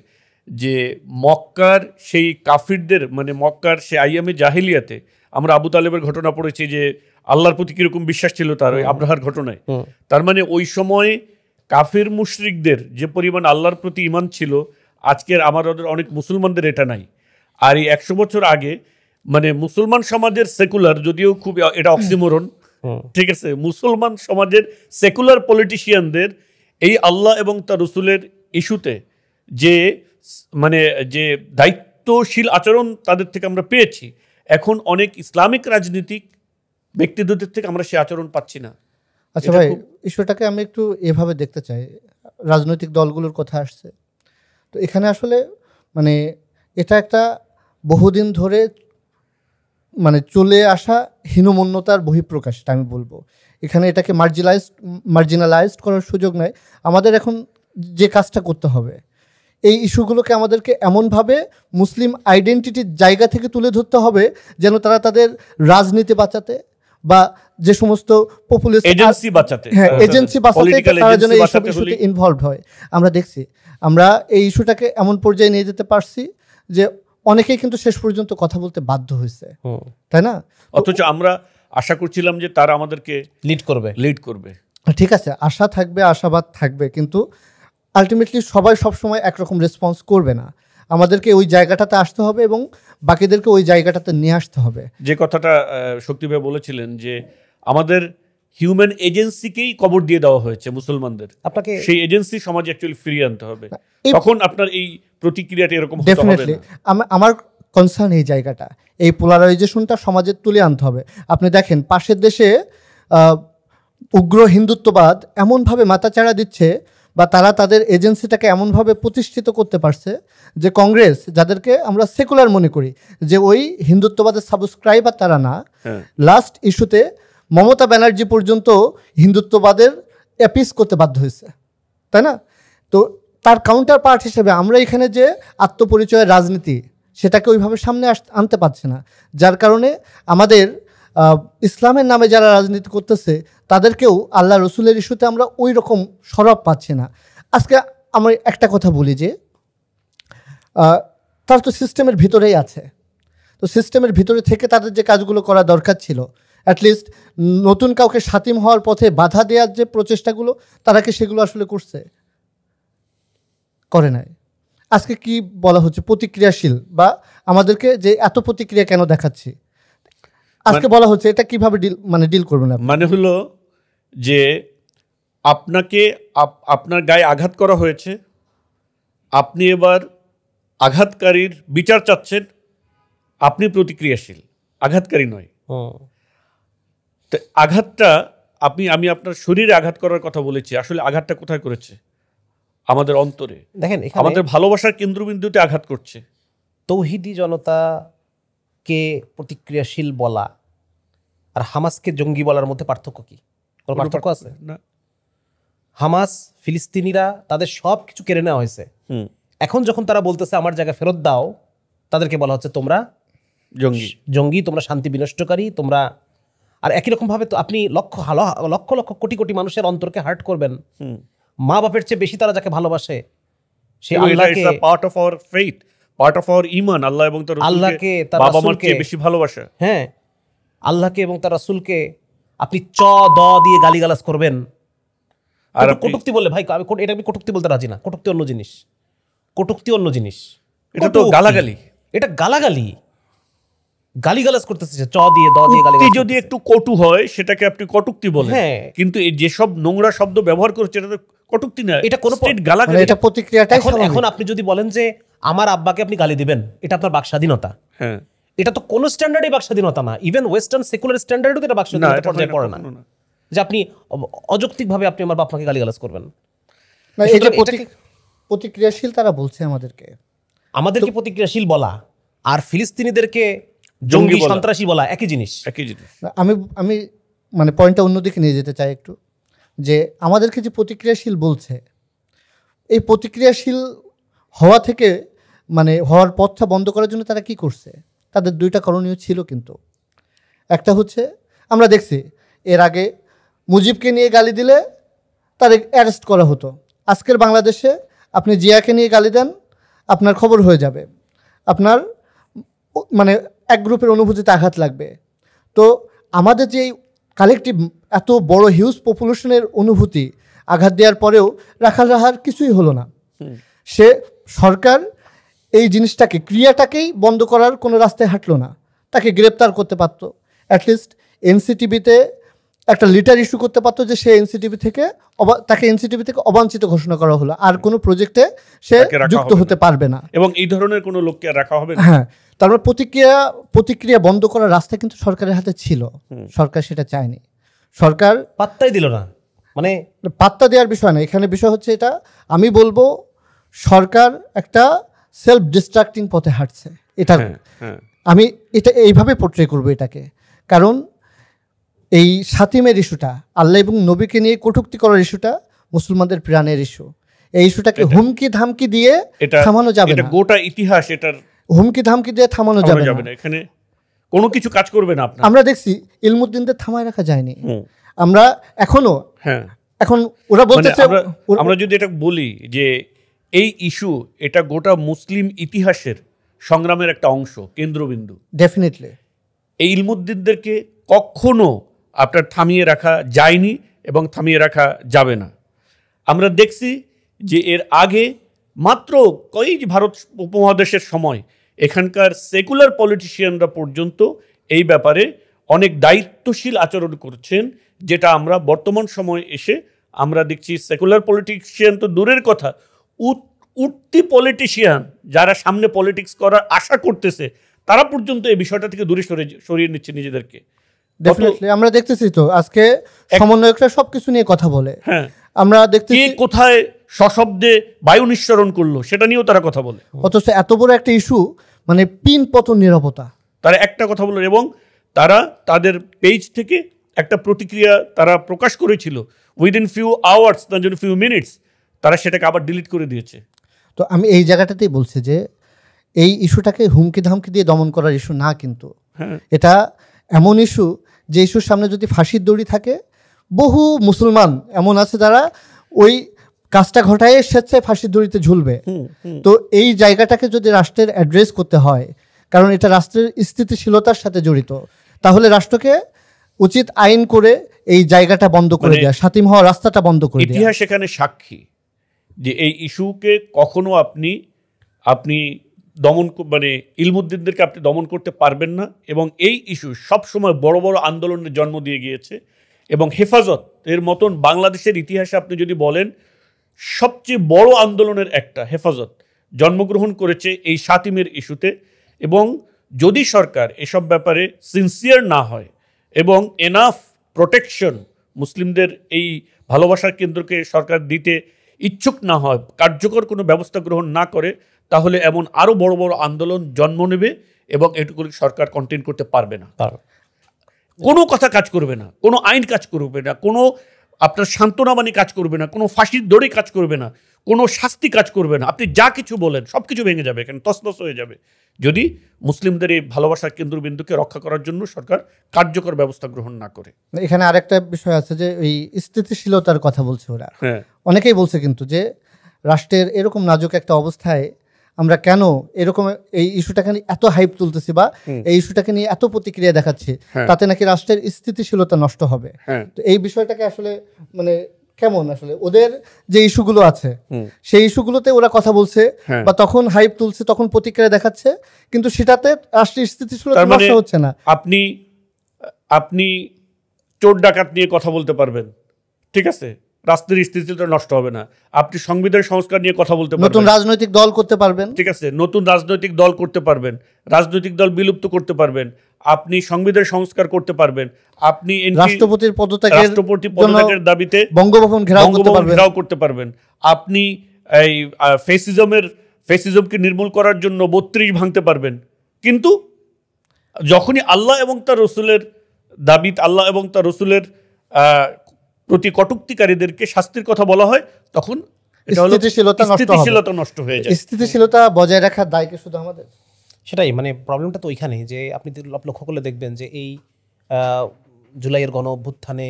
B: যে মক্কার সেই কাফিরদের, মানে মক্কার সেই আইয়ামে জাহিলিয়াতে আমরা আবু তালেবের ঘটনা পড়েছি যে আল্লাহর প্রতি কিরকম বিশ্বাস ছিল তার, ওই আব্রাহার ঘটনায়। তার মানে ওই সময় কাফির মুশরিকদের যে পরিমাণ আল্লাহর প্রতি ঈমান ছিল, আজকের আমাদের অনেক মুসলমানদের এটা নাই। আর এই 100 বছর আগে মানে মুসলমান সমাজের সেকুলার, যদিও খুব এটা অক্সিমোরন, ঠিক আছে, মুসলমান সমাজের সেকুলার পলিটিশিয়ানদের এই আল্লাহ এবং তার রসুলের ইস্যুতে যে মানে যে দায়িত্বশীল আচরণ তাদের থেকে আমরা পেয়েছি, এখন অনেক ইসলামিক রাজনীতিক ব্যক্তিদের থেকে আমরা সে আচরণ পাচ্ছি না।
C: আচ্ছা ভাই, ইস্যুটাকে আমি একটু এভাবে দেখতে চাই, রাজনৈতিক দলগুলোর কথা আসছে তো এখানে আসলে মানে এটা একটা বহুদিন ধরে মানে চলে আসা হীনমন্যতার বহিঃপ্রকাশ, আমি বলবো। এখানে এটাকে মার্জিনালাইজড করার সুযোগ নাই। আমাদের এখন যে কাজটা করতে হবে, এই ইস্যুগুলোকে আমাদেরকে এমনভাবে মুসলিম আইডেন্টিটির জায়গা থেকে তুলে ধরতে হবে যেন তারা তাদের রাজনীতি বাঁচাতে বা যে সমস্ত পপুলিস্ট
B: এজেন্সি বাঁচাতে,
C: এজেন্সি বাঁচাতে তারা যেন এইসব ইস্যুতে ইনভলভ হয়। আমরা দেখছি, আমরা এই ইস্যুটাকে এমন পর্যায়ে নিয়ে যেতে পারছি যে অনেকেই কিন্তু শেষ পর্যন্ত কথা বলতে বাধ্য হয়েছে, তাই না?
B: অথচ আমরা আশা করছিলাম যে তারা আমাদেরকে লিড করবে।
C: ঠিক আছে, আশা থাকবে, আশাবাদ থাকবে, কিন্তু আলটিমেটলি সবাই সবসময় একরকম রেসপন্স করবে না। আমাদেরকে ওই জায়গাটাতে আসতে হবে এবং বাকিদেরকে ওই জায়গাটাতে নিয়ে আসতে হবে।
B: যে কথাটা শক্তি ভাই বলেছিলেন যে আমাদের হিউম্যান এজেন্সিকেই কবর দিয়ে দেওয়া হয়েছে মুসলমানদের, আপনাকে সেই এজেন্সি সমাজে অ্যাকচুয়ালি ফিরিয়ে আনতে হবে, তখন আপনার এই প্রতিক্রিয়াটা এরকম হতে হবে।
C: ডেফিনেটলি আমার কনসার্ন এই জায়গাটা, এই পোলারাইজেশনটা সমাজে তুলে আনতে হবে। আপনি দেখেন পাশের দেশে উগ্র হিন্দুত্ববাদ এমনভাবে মাথাচাড়া দিচ্ছে বা তারা তাদের এজেন্সিটাকে এমনভাবে প্রতিষ্ঠিত করতে পারছে যে কংগ্রেস, যাদেরকে আমরা সেকুলার মনে করি, যে ওই হিন্দুত্ববাদের সাবস্ক্রাইবার তারা না, লাস্ট ইস্যুতে মমতা ব্যানার্জি পর্যন্ত হিন্দুত্ববাদের অ্যাপিস করতে বাধ্য হয়েছে, তাই না? তো তার কাউন্টার পার্ট হিসেবে আমরা এখানে যে আত্মপরিচয়ের রাজনীতি, সেটাকে ওইভাবে সামনে আনতে পারছে না, যার কারণে আমাদের ইসলামের নামে যারা রাজনীতি করতেছে তাদেরকেও আল্লাহ রসুলের ইস্যুতে আমরা ওই রকম সরব পাচ্ছি না। আজকে আমি একটা কথা বলি যে তারা তো সিস্টেমের ভিতরেই আছে, তো সিস্টেমের ভিতরে থেকে তাদের যে কাজগুলো করা দরকার ছিল, অ্যাটলিস্ট নতুন কাউকে সাতিম হওয়ার পথে বাধা দেওয়ার যে প্রচেষ্টাগুলো, তারা কি সেগুলো আসলে করছে? করে নাই। আজকে কি বলা হচ্ছে প্রতিক্রিয়াশীল, বা আমাদেরকে যে এত প্রতিক্রিয়া কেন দেখাচ্ছি, আজকে বলা হচ্ছে এটা কিভাবে ডিল করবেন?
B: মানে হলো যে আপনাকে আপনার গায়ে আঘাত করা হয়েছে, আপনি এবার আঘাতকারীর বিচার চাচ্ছেন, আপনি প্রতিক্রিয়াশীল, আঘাতকারী নয়। তো আঘাতটা আমি আপনার শরীরে আঘাত করার কথা বলেছি, আসলে আঘাতটা কোথায় করেছে? আমাদের অন্তরে। দেখেন, আমাদের ভালোবাসার কেন্দ্রবিন্দুতে আঘাত করছে।
A: তৌহিদি জনতাকে প্রতিক্রিয়াশীল বলা আর হামাসকে জঙ্গি বলার মধ্যে পার্থক্য কি? কোনো পার্থক্য আছে না? হামাস, ফিলিস্তিনিরা, তাদের সব কিছু কেড়ে নেওয়া হয়েছে। এখন যখন তারা বলতেছে আমার জায়গা ফেরত দাও, তাদেরকে বলা হচ্ছে তোমরা জঙ্গি, তোমরা শান্তি বিনষ্টকারী, তোমরা। আর একই রকম ভাবে তো আপনি লক্ষ লক্ষ কোটি কোটি মানুষের অন্তরকে হার্ট করবেন। মা বাপের চেয়ে বেশি তারা যাকে ভালোবাসে, সে আল্লাহকে,
B: part of our faith, part of our ঈমান, আল্লাহ এবং তার রাসূলকে, বাবা মার চেয়ে বেশি ভালোবাসা।
A: হ্যাঁ, আল্লাহকে এবং তার রাসূলকে আপনি দিয়ে গালিগালাজ করবেন। আর কটূক্তি বললে ভাই, আমি কটূক্তি বলতে রাজি না। কটূক্তি অন্য জিনিস,
B: এটা তো গালাগালি।
A: এটা গালাগালি। গালিগালাজ করতেছে, চ দিয়ে দ দিয়ে
B: উক্তি
A: গালিগালাজ
B: যদি একটু কটু হয় সেটাকে আপনি কটুক্তি বলেন,
A: হ্যাঁ।
B: কিন্তু এই যেসব নোংরা শব্দ ব্যবহার করছে এটা তো কটুক্তি না,
A: এটা কোনো
B: straight গালাগালি।
C: মানে এটা প্রতিক্রিয়াটাই
A: এখন
C: স্বাভাবিক।
A: এখন আপনি যদি বলেন যে আমার আব্বাকে আপনি গালি দিবেন, এটা আপনার বাক স্বাধীনতা,
B: হ্যাঁ,
A: এটা তো কোনো স্ট্যান্ডার্ডে বাক স্বাধীনতা না। ইভেন ওয়েস্টার্ন সেকুলার স্ট্যান্ডার্ডও এটা বাক
B: না,
A: স্বাধীনতা
B: এটা
A: পর্যায়ে পড়ে না,
B: কখনো না।
A: যে আপনি অযৌক্তিকভাবে আপনি আমার বাপমাকে গালিগালাজ করবেন।
C: না, এই যে
A: সুতরাং এটাকে-
C: প্রতিক্রিয়াশীল তারা বলছে আমাদেরকে,
A: আমাদেরকে প্রতিক্রিয়াশীল বলা আর ফিলিস্তিনিদেরকে
B: জঙ্গি
A: জঙ্গি
B: বলা।
A: সন্ত্রাসী বলা একই জিনিস।
B: একই জিনিস।
C: আমি আমি মানে পয়েন্টটা অন্যদিকে নিয়ে যেতে চাই একটু, যে আমাদেরকে যে প্রতিক্রিয়াশীল বলছে, এই প্রতিক্রিয়াশীল হওয়া থেকে মানে হওয়ার পথটা বন্ধ করার জন্য তারা কি করছে, তাদের দুইটা করণীয় ছিল। কিন্তু একটা হচ্ছে, আমরা দেখছি এর আগে মুজিবকে নিয়ে গালি দিলে তার অ্যারেস্ট করা হতো। আজকের বাংলাদেশে আপনি জিয়াকে নিয়ে গালি দেন, আপনার খবর হয়ে যাবে, আপনার মানে এক গ্রুপের অনুভূতিতে আঘাত লাগবে। তো আমাদের যে কালেকটিভ এত বড় হিউজ পপুলেশনের অনুভূতি আঘাত দেওয়ার পরেও রাখার কিছুই হলো না। সে সরকার এই জিনিসটাকে, ক্রিয়াটাকেই বন্ধ করার কোনো রাস্তায় হাঁটলো না। তাকে গ্রেপ্তার করতে পারতো, অ্যাটলিস্ট এনসিটিভিতে একটা লিটার ইস্যু করতে পারতো যে সে এনসিটিভি থেকে তাকে এনসিটিভি থেকে অবাঞ্ছিত ঘোষণা করা হলো, আর কোনো প্রজেক্টে সে
B: তাকে রাখা
C: যুক্ত
B: হবে
C: হতে পারবে না।
B: এবং এই ধরনের কোনো লোককে আর রাখা হবে না।
C: হ্যাঁ, তারপর প্রতিক্রিয়া বন্ধ করার রাস্তা কিন্তু সরকারের হাতে ছিল, সরকার সেটা চায়নি। সরকার
A: পাত্তাই দিল না, মানে
C: পাত্তা দেওয়ার বিষয় না, এখানে বিষয় হচ্ছে এটা আমি বলবো সরকার একটা সেলফ ডিস্ট্রাক্টিং পথে হাঁটছে। এটা
B: হ্যাঁ,
C: আমি এটা এইভাবে পোট্রে করবো এটাকে, কারণ এই সাতিমের ইস্যুটা, আল্লাহ এবং নবীকে নিয়ে কটূক্তি করার ইস্যুটা মুসলমানদের প্রাণের ইস্যু। এই ইস্যুটাকে হুমকি ধামকি দিয়ে
B: এটা
C: থামানো যাবে
B: এটা
C: না,
B: গোটা ইতিহাস এটার
C: হুমকি ধামকি দিয়ে থামানো যাবে না।
B: এখানে কোনো কিছু কাজ করবে না আপনার।
C: আমরা দেখছি ইলমুদ্দিনদের থামায় রাখা যায়নি। আমরা এখনো
B: হ্যাঁ,
C: এখন ওরা
B: মানে
C: বলতেছে,
B: আমরা যদি এটা বলি যে এই ইস্যু এটা গোটা মুসলিম ইতিহাসের সংগ্রামের একটা অংশ, কেন্দ্রবিন্দু।
C: ডেফিনেটলি
B: এই ইলমুদ্দিনদেরকে কখনো আপনার থামিয়ে রাখা যায়নি এবং থামিয়ে রাখা যাবে না। আমরা দেখছি যে এর আগে মাত্র ভারত উপমহাদেশের সময় এখানকার সেকুলার পলিটিশিয়ানরা পর্যন্ত এই ব্যাপারে অনেক দায়িত্বশীল আচরণ করছেন, যেটা আমরা বর্তমান সময়ে এসে আমরা দেখছি সেকুলার পলিটিশিয়ান তো দূরের কথা, উঠতি পলিটিশিয়ান যারা সামনে পলিটিক্স করার আশা করতেছে তারা পর্যন্ত এই বিষয়টা থেকে দূরে সরিয়ে নিচ্ছে নিজেদেরকে।
C: ডেফিনেটলি আমরা দেখতেছি তো আজকে সমন্বয়করা সবকিছু নিয়ে কথা বলে।
B: হ্যাঁ,
C: আমরা দেখতেছি
B: কোথায় সশব্দে বায়ু নিঃসরণ করলো সেটা নিয়েও তারা কথা বলে,
C: অথচ এত বড় একটা ইস্যু, মানে পিন পতন নিরাপত্তা,
B: তারা একটা কথা বলে। এবং তারা তাদের পেজ থেকে একটা প্রতিক্রিয়া তারা প্রকাশ করেছিল উইদিন ফিউ আওয়ার্স, না যদি ফিউ মিনিটস, তারা সেটাকে আবার ডিলিট করে দিয়েছে।
C: তো আমি এই জায়গাটাতেই বলছি যে এই ইস্যুটাকে হুমকি ধামকি দিয়ে দমন করার ইস্যু না, কিন্তু এটা এমন ইস্যু যে ইস্যুর সামনে যদি ফাঁসির দড়ি থাকে, বহু মুসলমান এমন আছে যারা ওই কাজটা ঘটায় স্বেচ্ছায় ফাঁসির দড়িতে ঝুলবে। তো এই জায়গাটাকে যদি রাষ্ট্রের অ্যাড্রেস করতে হয়, কারণ এটা রাষ্ট্রের স্থিতিশীলতার সাথে জড়িত, তাহলে রাষ্ট্রকে উচিত আইন করে এই জায়গাটা বন্ধ করে দেওয়া, সাতিম হওয়ার রাস্তাটা বন্ধ করে দেওয়া।
B: ইতিহাস এখানে সাক্ষী যে এই ইস্যুকে কখনো আপনি দমন, মানে ইলমুদ্দিনদেরকে আপনি দমন করতে পারবেন না। এবং এই ইস্যু সবসময় বড় বড় আন্দোলনের জন্ম দিয়ে গিয়েছে। এবং হেফাজত এর মতন বাংলাদেশের ইতিহাসে আপনি যদি বলেন সবচেয়ে বড় আন্দোলনের একটা, হেফাজত জন্মগ্রহণ করেছে এই সাতিমের ইস্যুতে। এবং যদি সরকার এসব ব্যাপারে সিনসিয়ার না হয় এবং এনাফ প্রোটেকশন মুসলিমদের এই ভালোবাসার কেন্দ্রকে সরকার দিতে ইচ্ছুক না হয়, কার্যকর কোনো ব্যবস্থা গ্রহণ না করে, তাহলে এমন আরও বড় বড় আন্দোলন জন্ম নেবে এবং এটুকু সরকার কন্টেইন করতে পারবে না। কোনো কথা কাজ করবে না, কোনো আইন কাজ করবে না, কোনো আপনার সান্ত্বনাবাণী কাজ করবে না, কোনো ফাঁসির দড়ি কাজ করবে না, কোনো শাস্তি কাজ করবে না। আপনি যা কিছু বলেন সব কিছু ভেঙে যাবে, এখানে তছনছ হয়ে যাবে, যদি মুসলিমদের এই ভালোবাসার কেন্দ্রবিন্দুকে রক্ষা করার জন্য সরকার কার্যকর ব্যবস্থা গ্রহণ না করে।
C: এখানে আরেকটা বিষয় আছে যে এই স্থিতিশীলতার কথা বলছে ওরা। অনেকেই বলছে কিন্তু যে রাষ্ট্রের এরকম নাজুক একটা অবস্থায় আমরা কেন এরকম এই ইস্যুটাকে নিয়ে এত হাইপ তুলতেছি বা এই ইস্যুটাকে নিয়ে এত প্রতিক্রিয়া দেখাচ্ছি, তাতে নাকি রাষ্ট্রের স্থিতিশীলতা নষ্ট হবে। তো এই বিষয়টাকে আসলে মানে কেমন আসলে ওদের যে ইস্যুগুলো আছে সেই ইস্যুগুলোতে ওরা কথা বলছে বা তখন হাইপ তুলছে, তখন প্রতিক্রিয়া দেখাচ্ছে, কিন্তু সেটাতে রাষ্ট্রের স্থিতিশীলতা নষ্ট হচ্ছে না।
B: আপনি চোর ডাকাত নিয়ে কথা বলতে পারবেন, ঠিক আছে, রাষ্ট্রের স্থিতিশীলতা নষ্ট হবে না। আপনি সংবিধান সংস্কার নিয়ে কথা বলতে পারবেন,
C: নতুন রাজনৈতিক দল করতে পারবেন,
B: ঠিক আছে, নতুন রাজনৈতিক দল করতে পারবেন, রাজনৈতিক দল বিলুপ্ত করতে পারবেন, আপনি সংবিধান সংস্কার করতে পারবেন, আপনি
C: রাষ্ট্রপতির পদত্যাগের
B: দাবিতে
C: বঙ্গভবন
B: ঘেরাও করতে পারবেন, আপনি এই ফেসিজমকে নির্মূল করার জন্য 32 ভাঙতে পারবেন। কিন্তু যখনই আল্লাহ এবং তার রসুলের দাবি, আল্লাহ এবং তার রসুলের প্রতি কটূক্তিকারীদেরকে শাস্তির কথা বলা হয়, তখন স্থিতিশীলতা নষ্ট হয়ে যায়।
C: স্থিতিশীলতা বজায় রাখার দায়কে শুধু আমাদের।
A: সেটাই, মানে প্রবলেমটা তো ওইখানে যে আপনি লক্ষ্য করলে দেখবেন যে এই জুলাইয়ের গণ অভ্যুত্থানে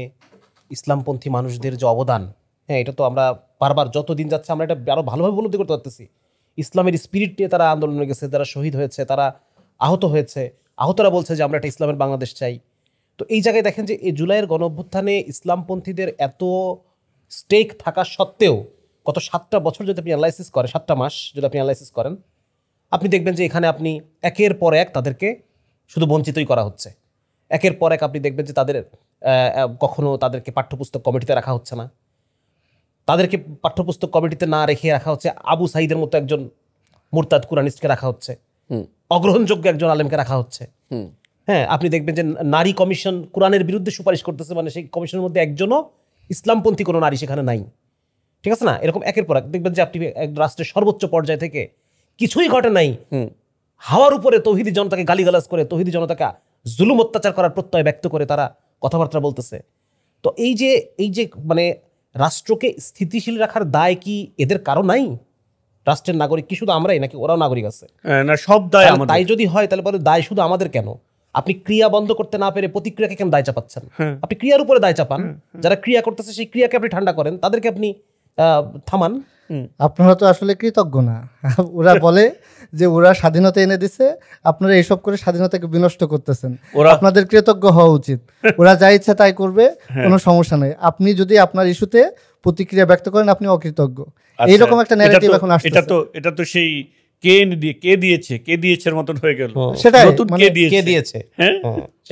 A: ইসলামপন্থী মানুষদের যে অবদান, হ্যাঁ, এটা তো আমরা বারবার যত দিন যাচ্ছে আমরা এটা আরও ভালোভাবে উপলব্ধি করতে পারতেছি। ইসলামের স্পিরিট নিয়ে তারা আন্দোলনে গেছে, তারা শহীদ হয়েছে, তারা আহত হয়েছে, আহতরা বলছে যে আমরা একটা ইসলামের বাংলাদেশ চাই। তো এই জায়গায় দেখেন যে এই জুলাইয়ের গণ অভ্যুত্থানে ইসলামপন্থীদের এত স্টেক থাকা সত্ত্বেও গত 7টা বছর যদি আপনি অ্যানালাইসিস করেন, 7টা মাস যদি আপনি অ্যানালাইসিস করেন, আপনি দেখবেন যে এখানে আপনি একের পর এক তাদেরকে শুধু বঞ্চিতই করা হচ্ছে। একের পর এক আপনি দেখবেন যে তাদের কখনো তাদেরকে পাঠ্যপুস্তক কমিটিতে রাখা হচ্ছে না, তাদেরকে পাঠ্যপুস্তক কমিটিতে না রেখে রাখা হচ্ছে আবু সাঈদের মতো একজন মুরতাদ কুরআনিস্টকে রাখা হচ্ছে, অগ্রহণযোগ্য একজন আলেমকে রাখা হচ্ছে। হ্যাঁ, আপনি দেখবেন যে নারী কমিশন কোরআনের বিরুদ্ধে সুপারিশ করতেছে, মানে সেই কমিশনের মধ্যে একজনও ইসলামপন্থী কোনো নারী সেখানে নাই, ঠিক আছে না? এরকম একের পর এক দেখবেন যে আপনি রাষ্ট্রের সর্বোচ্চ পর্যায় থেকে কিছুই ঘটে নাই, হাওয়ার উপরে তৌহিদি জনতাকে গালিগালাজ করে, তৌহিদি জনতাকে জুলুম অত্যাচার করার প্রত্যয় ব্যক্ত করে তারা কথাবার্তা বলতেছে। তো এই যে মানে রাষ্ট্রকে স্থিতিশীল রাখার দায় কি এদের কারো নাই? রাষ্ট্রের নাগরিক কি শুধু আমরাই, নাকি ওরাও নাগরিক আছে?
B: না, সব দায় আমাদের।
A: তাই যদি হয় তাহলে পরে দায় শুধু আমাদের কেন? আপনি ক্রিয়া বন্ধ করতে না পেরে প্রতিক্রিয়াকে কেন দায় চাপাচ্ছেন? আপনি ক্রিয়ার উপরে দায় চাপান, যারা ক্রিয়া করতেছে সেই ক্রিয়াকে আপনি ঠান্ডা করেন, তাদেরকে আপনি থামান।
C: আপনারা তো আসলে কৃতজ্ঞ না। ওরা বলে যে ওরা স্বাধীনতা এনে দিছে, আপনারা এইসব করে স্বাধীনতাকে বিনষ্ট করতেছেন। আপনাদের কৃতজ্ঞ হওয়া উচিত। ওরা যা ইচ্ছা তাই করবে, কোনো সমস্যা নেই। আপনি যদি আপনার ইস্যুতে প্রতিক্রিয়া ব্যক্ত করেন, আপনি অকৃতজ্ঞ। এইরকম একটা ন্যারেটিভ এখন আসছে।
B: এটা তো সেই কে দিয়েছে মতন হয়ে গেল।
C: সেটাই,
A: কে দিয়েছে,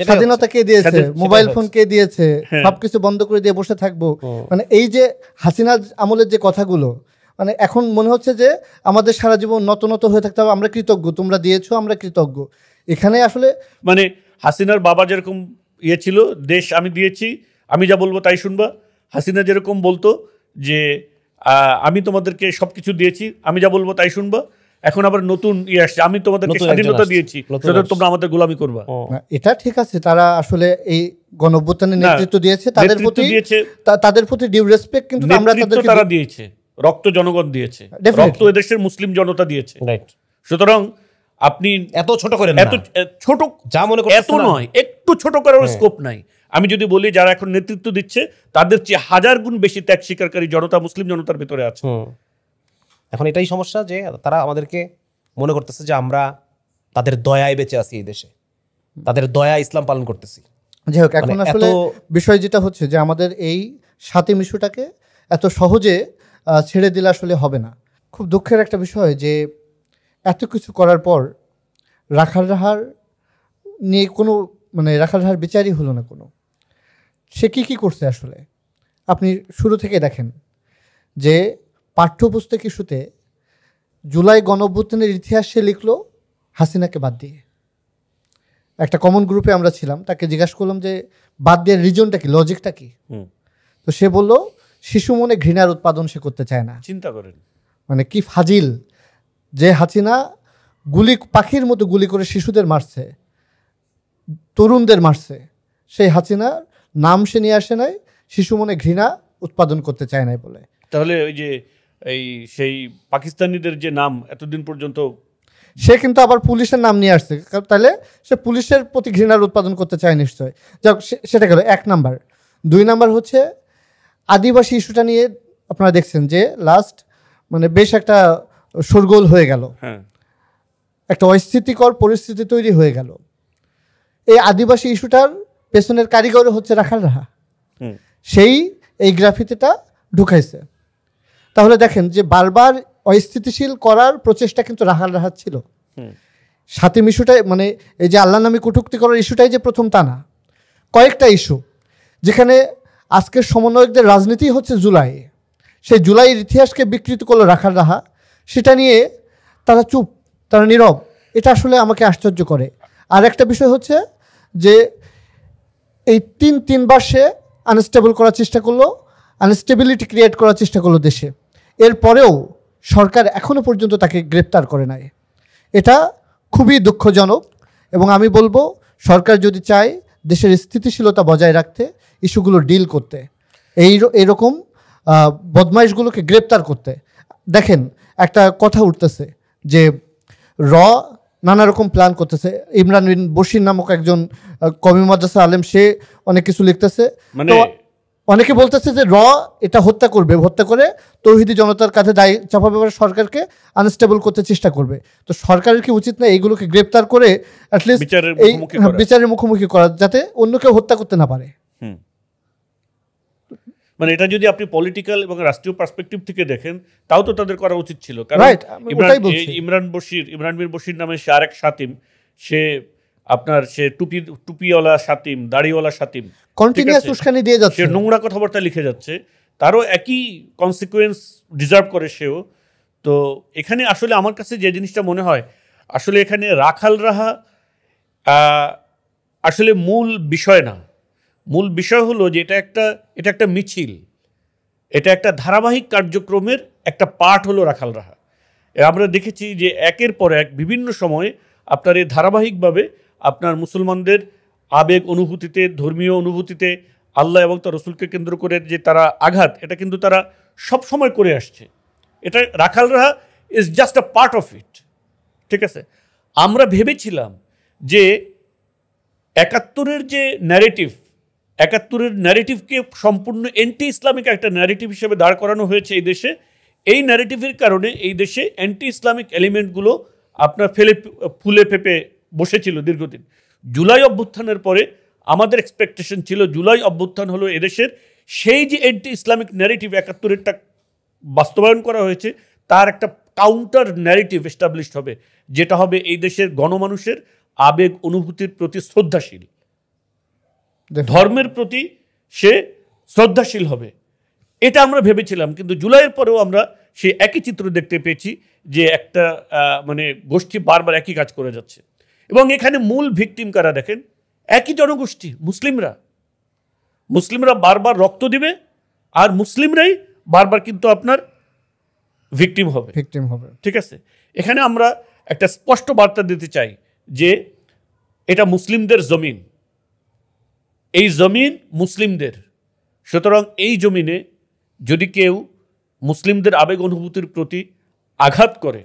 C: স্বাধীনতা কে দিয়েছে, মোবাইল ফোন কে দিয়েছে, সবকিছু বন্ধ করে দিয়ে বসে থাকবো। মানে এই যে হাসিনা আমলের যে কথাগুলো, মানে এখন মনে হচ্ছে যে আমাদের সারা জীবন নত হয়ে থাকতে হবে, আমরা কৃতজ্ঞ, তোমরা দিয়েছো, আমরা কৃতজ্ঞ। এখানে আসলে
B: মানে হাসিনার বাবা যেরকম ছিল, দেশ আমি দিয়েছি, আমি যা বলবো তাই শুনবা। হাসিনা যেরকম বলতো যে আমি তোমাদেরকে সবকিছু দিয়েছি, আমি যা বলবো তাই শুনবা। এখন আবার নতুন আসছে, আমি তোমাদেরকে স্বাধীনতা দিয়েছি, তোমরা আমাদের গোলামি করবা।
C: এটা ঠিক আছে, তারা আসলে এই গণঅভ্যুত্থানের নেতৃত্ব দিয়েছে, তাদের প্রতি ডিউ রেসপেক্ট। কিন্তু আমরা
B: তারা দিয়েছে, রক্ত জনগণ দিয়েছে, রক্ত এদেশের মুসলিম জনতা দিয়েছে। সুতরাং আপনি
A: এত ছোট করেন,
B: এত ছোট যা মনে করেন এত নয়, একটু ছোট করার স্কোপ নাই। আমি যদি বলি যারা এখন নেতৃত্ব দিচ্ছে তাদের চেয়ে 1000 গুণ বেশি ত্যাগ স্বীকারকারী জনতা মুসলিম জনতার ভিতরে আছে।
A: এখন এটাই সমস্যা যে তারা আমাদেরকে মনে করতেছে যে আমরা তাদের দয়ায় বেঁচে আছি, এই দেশে তাদের দয়া ইসলাম পালন করতেছি।
C: যাই হোক, এখন আসলে বিষয় যেটা হচ্ছে যে আমাদের এই 7 ইস্যুটাকে এত সহজে ছেড়ে দিলে আসলে হবে না। খুব দুঃখের একটা বিষয় যে এত কিছু করার পর রাখাল রাহার নিয়ে কোনো রাখাল রাহার বিচারই হলো না কোনো। সে কি করছে আসলে আপনি শুরু থেকে দেখেন যে পাঠ্যপুস্তক ইস্যুতে জুলাই গণঅভ্যুত্থানের ইতিহাস সে লিখলো হাসিনাকে বাদ দিয়ে। একটা কমন গ্রুপে আমরা ছিলাম, তাকে জিজ্ঞাসা করলাম যে বাদ দেওয়ার রিজনটা কি, লজিকটা কি? তো সে বলল শিশু মনে ঘৃণার উৎপাদন সে করতে চায় না।
B: চিন্তা করেন
C: মানে কি ফাজিল, যে হাসিনা পাখির মতো গুলি করে শিশুদের মারছে, তরুণদের মারছে, সেই হাসিনার নাম সে নিয়ে আসে নাই, শিশু মনে ঘৃণা উৎপাদন করতে চায় নাই বলে।
B: তাহলে ওই যে সেই পাকিস্তানিদের যে নাম এতদিন পর্যন্ত,
C: সে কিন্তু আবার পুলিশের নাম নিয়ে আসছে, তাহলে সে পুলিশের প্রতি ঘৃণার উৎপাদন করতে চায় নিশ্চয়। যাক, সেটা গেল 1 নাম্বার। 2 নাম্বার হচ্ছে আদিবাসী ইস্যুটা নিয়ে আপনারা দেখছেন যে লাস্ট বেশ একটা শোরগোল হয়ে গেল, একটা অস্থিতিকর পরিস্থিতি তৈরি হয়ে গেল। এই আদিবাসী ইস্যুটার পেছনের কারিগর হচ্ছে রাখাল রাহা। সেই এই গ্রাফিতিটা ঢুকাইছে। তাহলে দেখেন যে বারবার অস্থিতিশীল করার প্রচেষ্টা কিন্তু রাখাল রাহাত ছিল। সাথে ইস্যুটাই মানে এই যে আল্লাহ নামে কটূক্তি করার ইস্যুটাই যে প্রথম তা না, কয়েকটা ইস্যু যেখানে আজকের সমন্বয়কদের রাজনীতি হচ্ছে জুলাই, সেই জুলাইয়ের ইতিহাসকে বিকৃত করলো রাখাল রাহা, সেটা নিয়ে তারা চুপ, তারা নীরব। এটা আসলে আমাকে আশ্চর্য করে। আর একটা বিষয় হচ্ছে যে এই তিনবার সে আনস্টেবল করার চেষ্টা করলো, আনস্টেবিলিটি ক্রিয়েট করার চেষ্টা করলো দেশে। এরপরেও সরকার এখনও পর্যন্ত তাকে গ্রেপ্তার করে নাই। এটা খুবই দুঃখজনক। এবং আমি বলবো সরকার যদি চায় দেশের স্থিতিশীলতা বজায় রাখতে, ইস্যুগুলো ডিল করতে, এইরকম বদমাইশগুলোকে গ্রেপ্তার করতে। দেখেন একটা কথা উঠতেছে যে নানা রকম প্ল্যান করতেছে। ইমরান বিন বশির নামক একজন কওমি মাদ্রাসা আলেম, সে অনেক কিছু লিখতেছে। তো অনেকে বলতেছে যে এটা হত্যা করবে, হত্যা করে তৌহিদি জনতার কাছে দায় চাপাবে, সরকারকে আনস্টেবল করতে চেষ্টা করবে। তো সরকারের কি উচিত না এইগুলোকে গ্রেপ্তার করে অ্যাটলিস্ট এই বিচারের মুখোমুখি করা, যাতে অন্য কেউ হত্যা করতে না পারে।
B: মানে এটা যদি আপনি পলিটিক্যাল এবং রাষ্ট্রীয় পার্সপেক্টিভ থেকে দেখেন, তাও তো তাদের করা উচিত ছিল। কারণ ইমরান বিন বশির নামে সে আরেক সাতিম, সে আপনার সে টুপিওয়ালা সাতিম, দাড়িওয়ালা সাতিম,
C: কন্টিনিউয়াস উস্কানি দিয়ে যাচ্ছে,
B: সে নোংরা কথাবার্তা লিখে যাচ্ছে, তারও একই কনসিকুয়েন্স ডিজার্ভ করে সেও। তো এখানে আসলে আমার কাছে যে জিনিসটা মনে হয়, আসলে এখানে রাখাল রাহা আসলে মূল বিষয় না। মূল বিষয় হলো যে এটা একটা মিছিল, এটা একটা ধারাবাহিক কার্যক্রমের একটা পার্ট হলো রাখাল রাহা। আমরা দেখেছি যে একের পর এক বিভিন্ন সময়ে আপনার এই ধারাবাহিকভাবে আপনার মুসলমানদের আবেগ অনুভূতিতে, ধর্মীয় অনুভূতিতে, আল্লাহ এবং তার রসুলকে কেন্দ্র করে যে তারা আঘাত, এটা কিন্তু তারা সব সময় করে আসছে। এটা Rakhal Raha is just a part of it. ঠিক আছে, আমরা ভেবেছিলাম যে ৭১-এর যে ন্যারেটিভ, ৭১-এর ন্যারেটিভকে সম্পূর্ণ অ্যান্টি ইসলামিক একটা ন্যারেটিভ হিসেবে দাঁড় করানো হয়েছে এই দেশে। এই ন্যারেটিভের কারণে এই দেশে অ্যান্টি ইসলামিক এলিমেন্টগুলো আপনার ফুলে ফেপে বসেছিল দীর্ঘদিন। জুলাই অভ্যুত্থানের পরে আমাদের এক্সপেকটেশন ছিল জুলাই অভ্যুত্থান হলো এদেশের সেই যে অ্যান্টি ইসলামিক ন্যারেটিভ ৭১-এরটা বাস্তবায়ন করা হয়েছে, তার একটা কাউন্টার ন্যারেটিভ এস্টাবলিশড হবে, যেটা হবে এই দেশের গণমানুষের আবেগ অনুভূতির প্রতি শ্রদ্ধাশীল, ধর্মের প্রতি সে শ্রদ্ধাশীল হবে। এটা আমরা ভেবেছিলাম, কিন্তু জুলাইয়ের পরেও আমরা সেই একই চিত্র দেখতে পেয়েছি যে একটা মানে গোষ্ঠী বারবার একই কাজ করে যাচ্ছে। এবং এখানে মূল ভিকটিম কারা দেখেন, একই জনগোষ্ঠী, মুসলিমরা বারবার রক্ত দিবে, আর মুসলিমরাই বারবার কিন্তু আপনার ভিকটিম হবে। ঠিক আছে, এখানে আমরা একটা স্পষ্ট বার্তা দিতে চাই যে এটা মুসলিমদের জমিন, এই জমিন মুসলিমদের। সুতরাং এই জমিনে যদি কেউ মুসলিমদের আবেগ অনুভূতির প্রতি আঘাত করে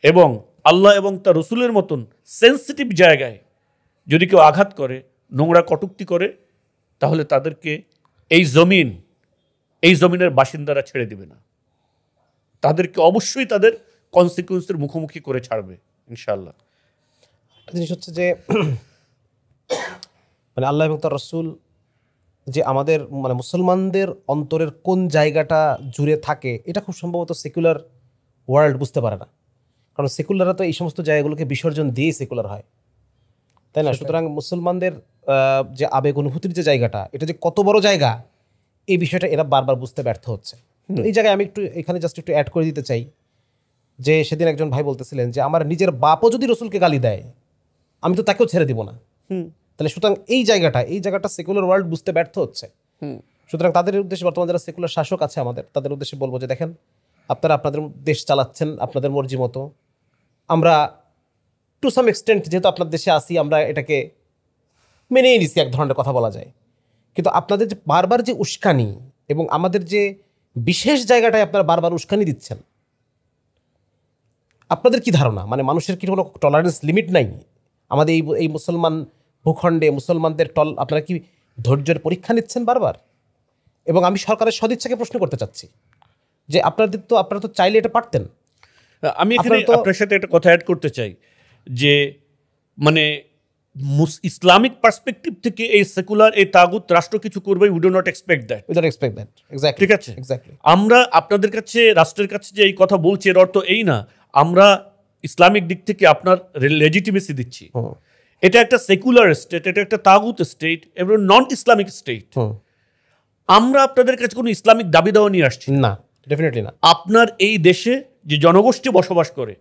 B: এবং আল্লাহ এবং তার রসুলের মতন সেন্সিটিভ জায়গায় যদি কেউ আঘাত করে, নোংরা কটূক্তি করে, তাহলে তাদেরকে এই জমিনের বাসিন্দারা ছেড়ে দিবে না, তাদেরকে অবশ্যই তাদের কনসিকুয়েন্সের মুখোমুখি করে ছাড়বে ইনশাআল্লাহ।
A: জিনিস হচ্ছে যে মানে আল্লাহ এবং তার রসুল যে আমাদের মানে মুসলমানদের অন্তরের কোন জায়গাটা জুড়ে থাকে, এটা খুব সম্ভবত সেকুলার ওয়ার্ল্ড বুঝতে পারে না। কারণ সেকুলাররা তো এই সমস্ত জায়গাগুলোকে বিসর্জন দিয়েই সেকুলার হয়, তাই না? সুতরাং মুসলমানদের যে আবেগ অনুভূতির যে জায়গাটা, এটা যে কত বড় জায়গা, এই বিষয়টা এরা বারবার বুঝতে ব্যর্থ হচ্ছে। তো এই জায়গায় আমি এখানে জাস্ট একটু অ্যাড করে দিতে চাই যে সেদিন একজন ভাই বলতেছিলেন যে আমার নিজের বাপও যদি রসুলকে গালি দেয়, আমি তো তাকেও ছেড়ে দিব না। তাহলে সুতরাং এই জায়গাটা সেকুলার ওয়ার্ল্ড বুঝতে ব্যর্থ হচ্ছে। সুতরাং তাদের উদ্দেশ্যে বর্তমান যারা সেকুলার শাসক আছে আমাদের, তাদের উদ্দেশ্যে বলবো যে দেখেন, আপনারা আপনাদের দেশ চালাচ্ছেন আপনাদের মর্জি মতো, আমরা টু সাম এক্সটেন্ট যেহেতু আপনার দেশে আসি, আমরা এটাকে মেনেই নিছি, এক ধরনের কথা বলা যায়। কিন্তু আপনাদের যে বারবার যে উস্কানি এবং আমাদের যে বিশেষ জায়গাটায় আপনারা বারবার উস্কানি দিচ্ছেন, আপনাদের কি ধারণা, মানে মানুষের কি কোনো টলারেন্স লিমিট নাই? আমাদের এই মুসলমান ভূখণ্ডে মুসলমানদের আপনারা কি ধৈর্যের পরীক্ষা নিচ্ছেন বারবার? এবং আমি সরকারের সদিচ্ছাকে প্রশ্ন করতে চাচ্ছি যে আপনারা তো চাইলে এটা পারতেন।
B: আমি এখানে আপনার সাথে একটা কথা অ্যাড করতে চাই যে মানে ইসলামিক পার্সপেক্টিভ থেকে এই সেকুলার এই তাগুত রাষ্ট্র কিছু করবে, we do not expect that.
A: Exactly,
B: ঠিক আছে,
A: এক্স্যাক্টলি।
B: আমরা আপনাদের কাছে, রাষ্ট্রের কাছে যে এই কথা বলছি, এর অর্থ এই না আমরা ইসলামিক দিক থেকে আপনার লেজিটিমেসি দিচ্ছি। এটা একটা সেকুলার স্টেট, এটা একটা তাগুত স্টেট এবং নন ইসলামিক স্টেট। আমরা আপনাদের কাছে কোনো ইসলামিক দাবি দাওয়া নিয়ে আসছি
A: না, ডেফিনেটলি না।
B: আপনার এই দেশে যে জনগোষ্ঠী বসবাস করে,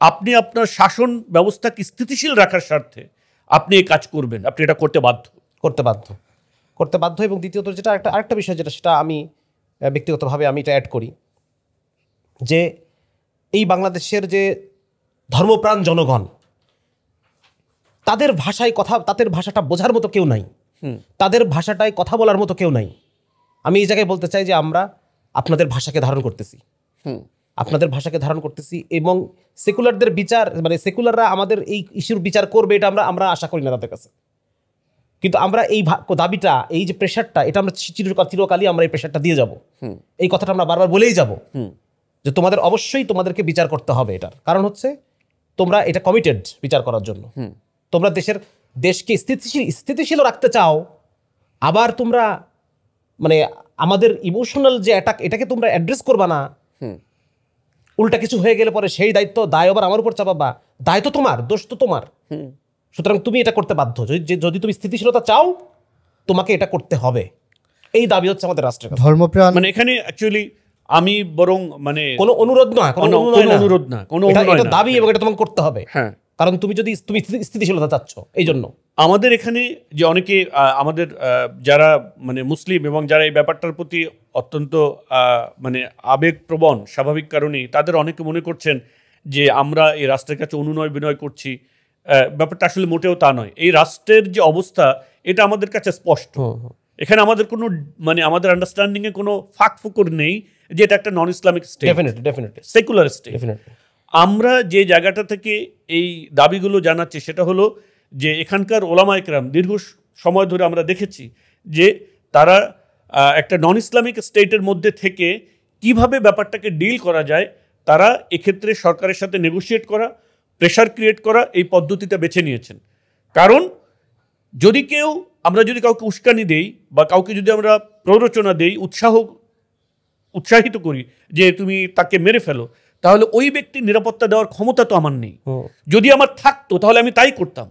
B: আপনি আপনার শাসন ব্যবস্থাকে স্থিতিশীল রাখার স্বার্থে আপনি এই কাজ করবেন, আপনি এটা করতে বাধ্য।
A: এবং দ্বিতীয়ত যেটা আরেকটা বিষয়, যেটা সেটা আমি ব্যক্তিগতভাবে আমি এটা অ্যাড করি, যে এই বাংলাদেশের যে ধর্মপ্রাণ জনগণ, তাদের ভাষাটা বোঝার মতো কেউ নাই, তাদের ভাষাটায় কথা বলার মতো কেউ নাই। আমি এই জায়গায় বলতে চাই যে আমরা আপনাদের ভাষাকে ধারণ করতেছি, এবং সেকুলারদের বিচার, মানে সেকুলাররা আমাদের এই ইস্যুর বিচার করবে, এটা আমরা আশা করি না তাদের কাছে। কিন্তু আমরা এই দাবিটা, এই যে প্রেশারটা, এটা আমরা চিরকালই আমরা এই প্রেশারটা দিয়ে যাব। এই কথাটা আমরা বারবার বলেই যাব যে তোমাদেরকে বিচার করতে হবে। এটার কারণ হচ্ছে তোমরা এটা কমিটেড বিচার করার জন্য। তোমরা দেশকে স্থিতিশীল রাখতে চাও, আবার তোমরা মানে আমাদের ইমোশনাল যে অ্যাটাক, এটাকে তোমরা অ্যাড্রেস করবা না। উল্টা কিছু হয়ে গেলে পরে সেই দায় আবার আমার উপর চাপাবা। দায় তো তোমার, দোষ তো তোমার। সুতরাং তুমি এটা করতে বাধ্য। যদি তুমি স্থিতিশীলতা চাও, তোমাকে এটা করতে হবে। এই দাবি হচ্ছে আমাদের রাষ্ট্রের
C: ধর্মপ্রাণ।
B: মানে এখানে অ্যাকচুয়ালি আমি বরং মানে
A: কোনো অনুরোধ না,
B: কোনো
A: দাবি, এবং এটা তোমাকে করতে হবে।
B: হ্যাঁ,
A: কারণ তুমি স্থিতিশীলতা চাচ্ছ। এই জন্য
B: আমাদের এখানে যে অনেকে আমাদের যারা মানে মুসলিম এবং যারা এই ব্যাপারটার প্রতি অত্যন্ত মানে আবেগপ্রবণ, স্বাভাবিক কারণেই তাদের অনেকে মনে করছেন যে আমরা এই রাষ্ট্রের কাছে অনুনয় বিনয় করছি। ব্যাপারটা আসলে মোটেও তা নয়। এই রাষ্ট্রের যে অবস্থা, এটা আমাদের কাছে স্পষ্ট। এখানে আমাদের কোনো মানে আমাদের আন্ডারস্ট্যান্ডিংয়ে কোনো ফাঁক ফোকর নেই যে এটা একটা non Islamic state,
A: definitely
B: secular state. আমরা যে জায়গাটা থেকে এই দাবিগুলো জানাচ্ছি সেটা হলো যে এখানকার ওলামা ইকরাম দীর্ঘ সময় ধরে আমরা দেখেছি যে তারা একটা নন ইসলামিক স্টেটের মধ্যে থেকে কিভাবে ব্যাপারটাকে ডিল করা যায়, তারা এক্ষেত্রে সরকারের সাথে নেগোশিয়েট করা, প্রেশার ক্রিয়েট করা, এই পদ্ধতিটা বেছে নিয়েছেন। কারণ আমরা যদি কাউকে উস্কানি দেই বা কাউকে যদি আমরা প্ররোচনা দেই, উৎসাহিত করি যে তুমি তাকে মেরে ফেলো, তাহলে ওই ব্যক্তির নিরাপত্তা দেওয়ার ক্ষমতা তো আমার নেই। যদি আমার থাকতো তাহলে আমি তাই করতাম,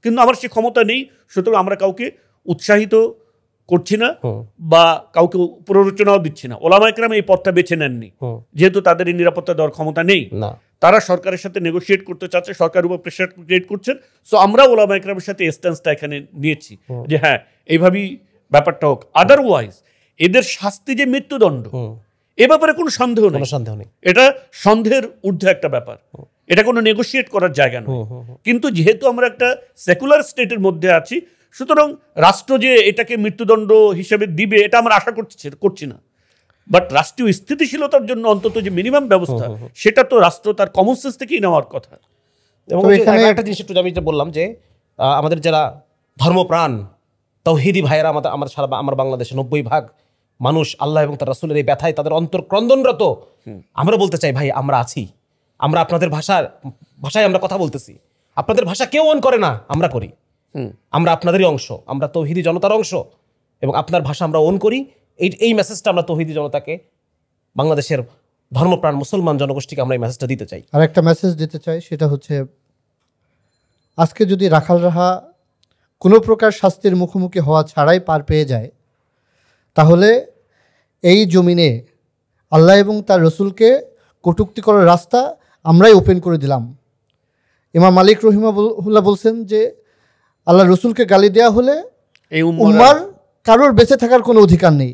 B: কিন্তু আমার সে ক্ষমতা নেই। সুতরাং আমরা কাউকে উৎসাহিত করছি না বা কাউকে প্ররোচনাও দিচ্ছি না। ওলামা ইকরাম এই পথটা বেছে নেননি, যেহেতু তাদের এই নিরাপত্তা দেওয়ার ক্ষমতা নেই। তারা সরকারের সাথে নেগোশিয়েট করতে চাচ্ছে, সরকারের উপর প্রেশার ক্রিয়েট করছেন। সো আমরা ওলামা ইকরামের সাথে স্ট্যান্সটা এখানে নিয়েছি যে হ্যাঁ, এইভাবেই ব্যাপারটা হোক। আদারওয়াইজ এদের শাস্তি যে মৃত্যুদণ্ড, এ ব্যাপারে কোনো সন্দেহ নেই। এটা সন্দেহের ঊর্ধ্বে একটা ব্যাপার, এটা কোনো নেগোশিয়েট করার জায়গা নয়। কিন্তু যেহেতু আমরা একটা সেকুলার স্টেটের মধ্যে আছি, সুতরাং রাষ্ট্র যে এটাকে মৃত্যুদণ্ড হিসেবে দিবে এটা আমরা আশা করছি না। বাট রাষ্ট্রীয় স্থিতিশীলতার জন্য অন্তত যে মিনিমাম ব্যবস্থা, সেটা তো রাষ্ট্র তার কমন সেন্স থেকেই নেওয়ার কথা।
A: এবং একটা জিনিস একটু আমি যেটা বললাম যে আমাদের যারা ধর্মপ্রাণ তাওহীদি ভাইয়েরা, আমার বাংলাদেশে 90% মানুষ আল্লাহ এবং তার রাসূলের এই ব্যথায় তাদের অন্তর ক্রন্দনরত। আমরা বলতে চাই, ভাই আমরা আছি, আমরা আপনাদের ভাষায় আমরা কথা বলতেছি। আপনাদের ভাষা কেউ অন করে না, আমরা করি। আমরা আপনাদেরই অংশ, আমরা তাওহীদি জনতার অংশ, এবং আপনার ভাষা আমরা অন করি। এই মেসেজটা আমরা তাওহীদি জনতাকে, বাংলাদেশের ধর্মপ্রাণ মুসলমান জনগোষ্ঠীকে আমরা এই মেসেজটা দিতে চাই।
C: আর একটা মেসেজ দিতে চাই, সেটা হচ্ছে আজকে যদি রাখাল রাহা কোনো প্রকার শাস্তির মুখোমুখি হওয়া ছাড়াই পার পেয়ে যায়, তাহলে এই জমিনে আল্লাহ এবং তার রসুলকে কটূক্তি করার রাস্তা আমরাই ওপেন করে দিলাম। ইমাম মালিক রহিমাহুল্লাহ বলছেন যে আল্লাহ রসুলকে গালি দেওয়া হলে এই উম্মার কারোর বেঁচে থাকার কোনো অধিকার নেই,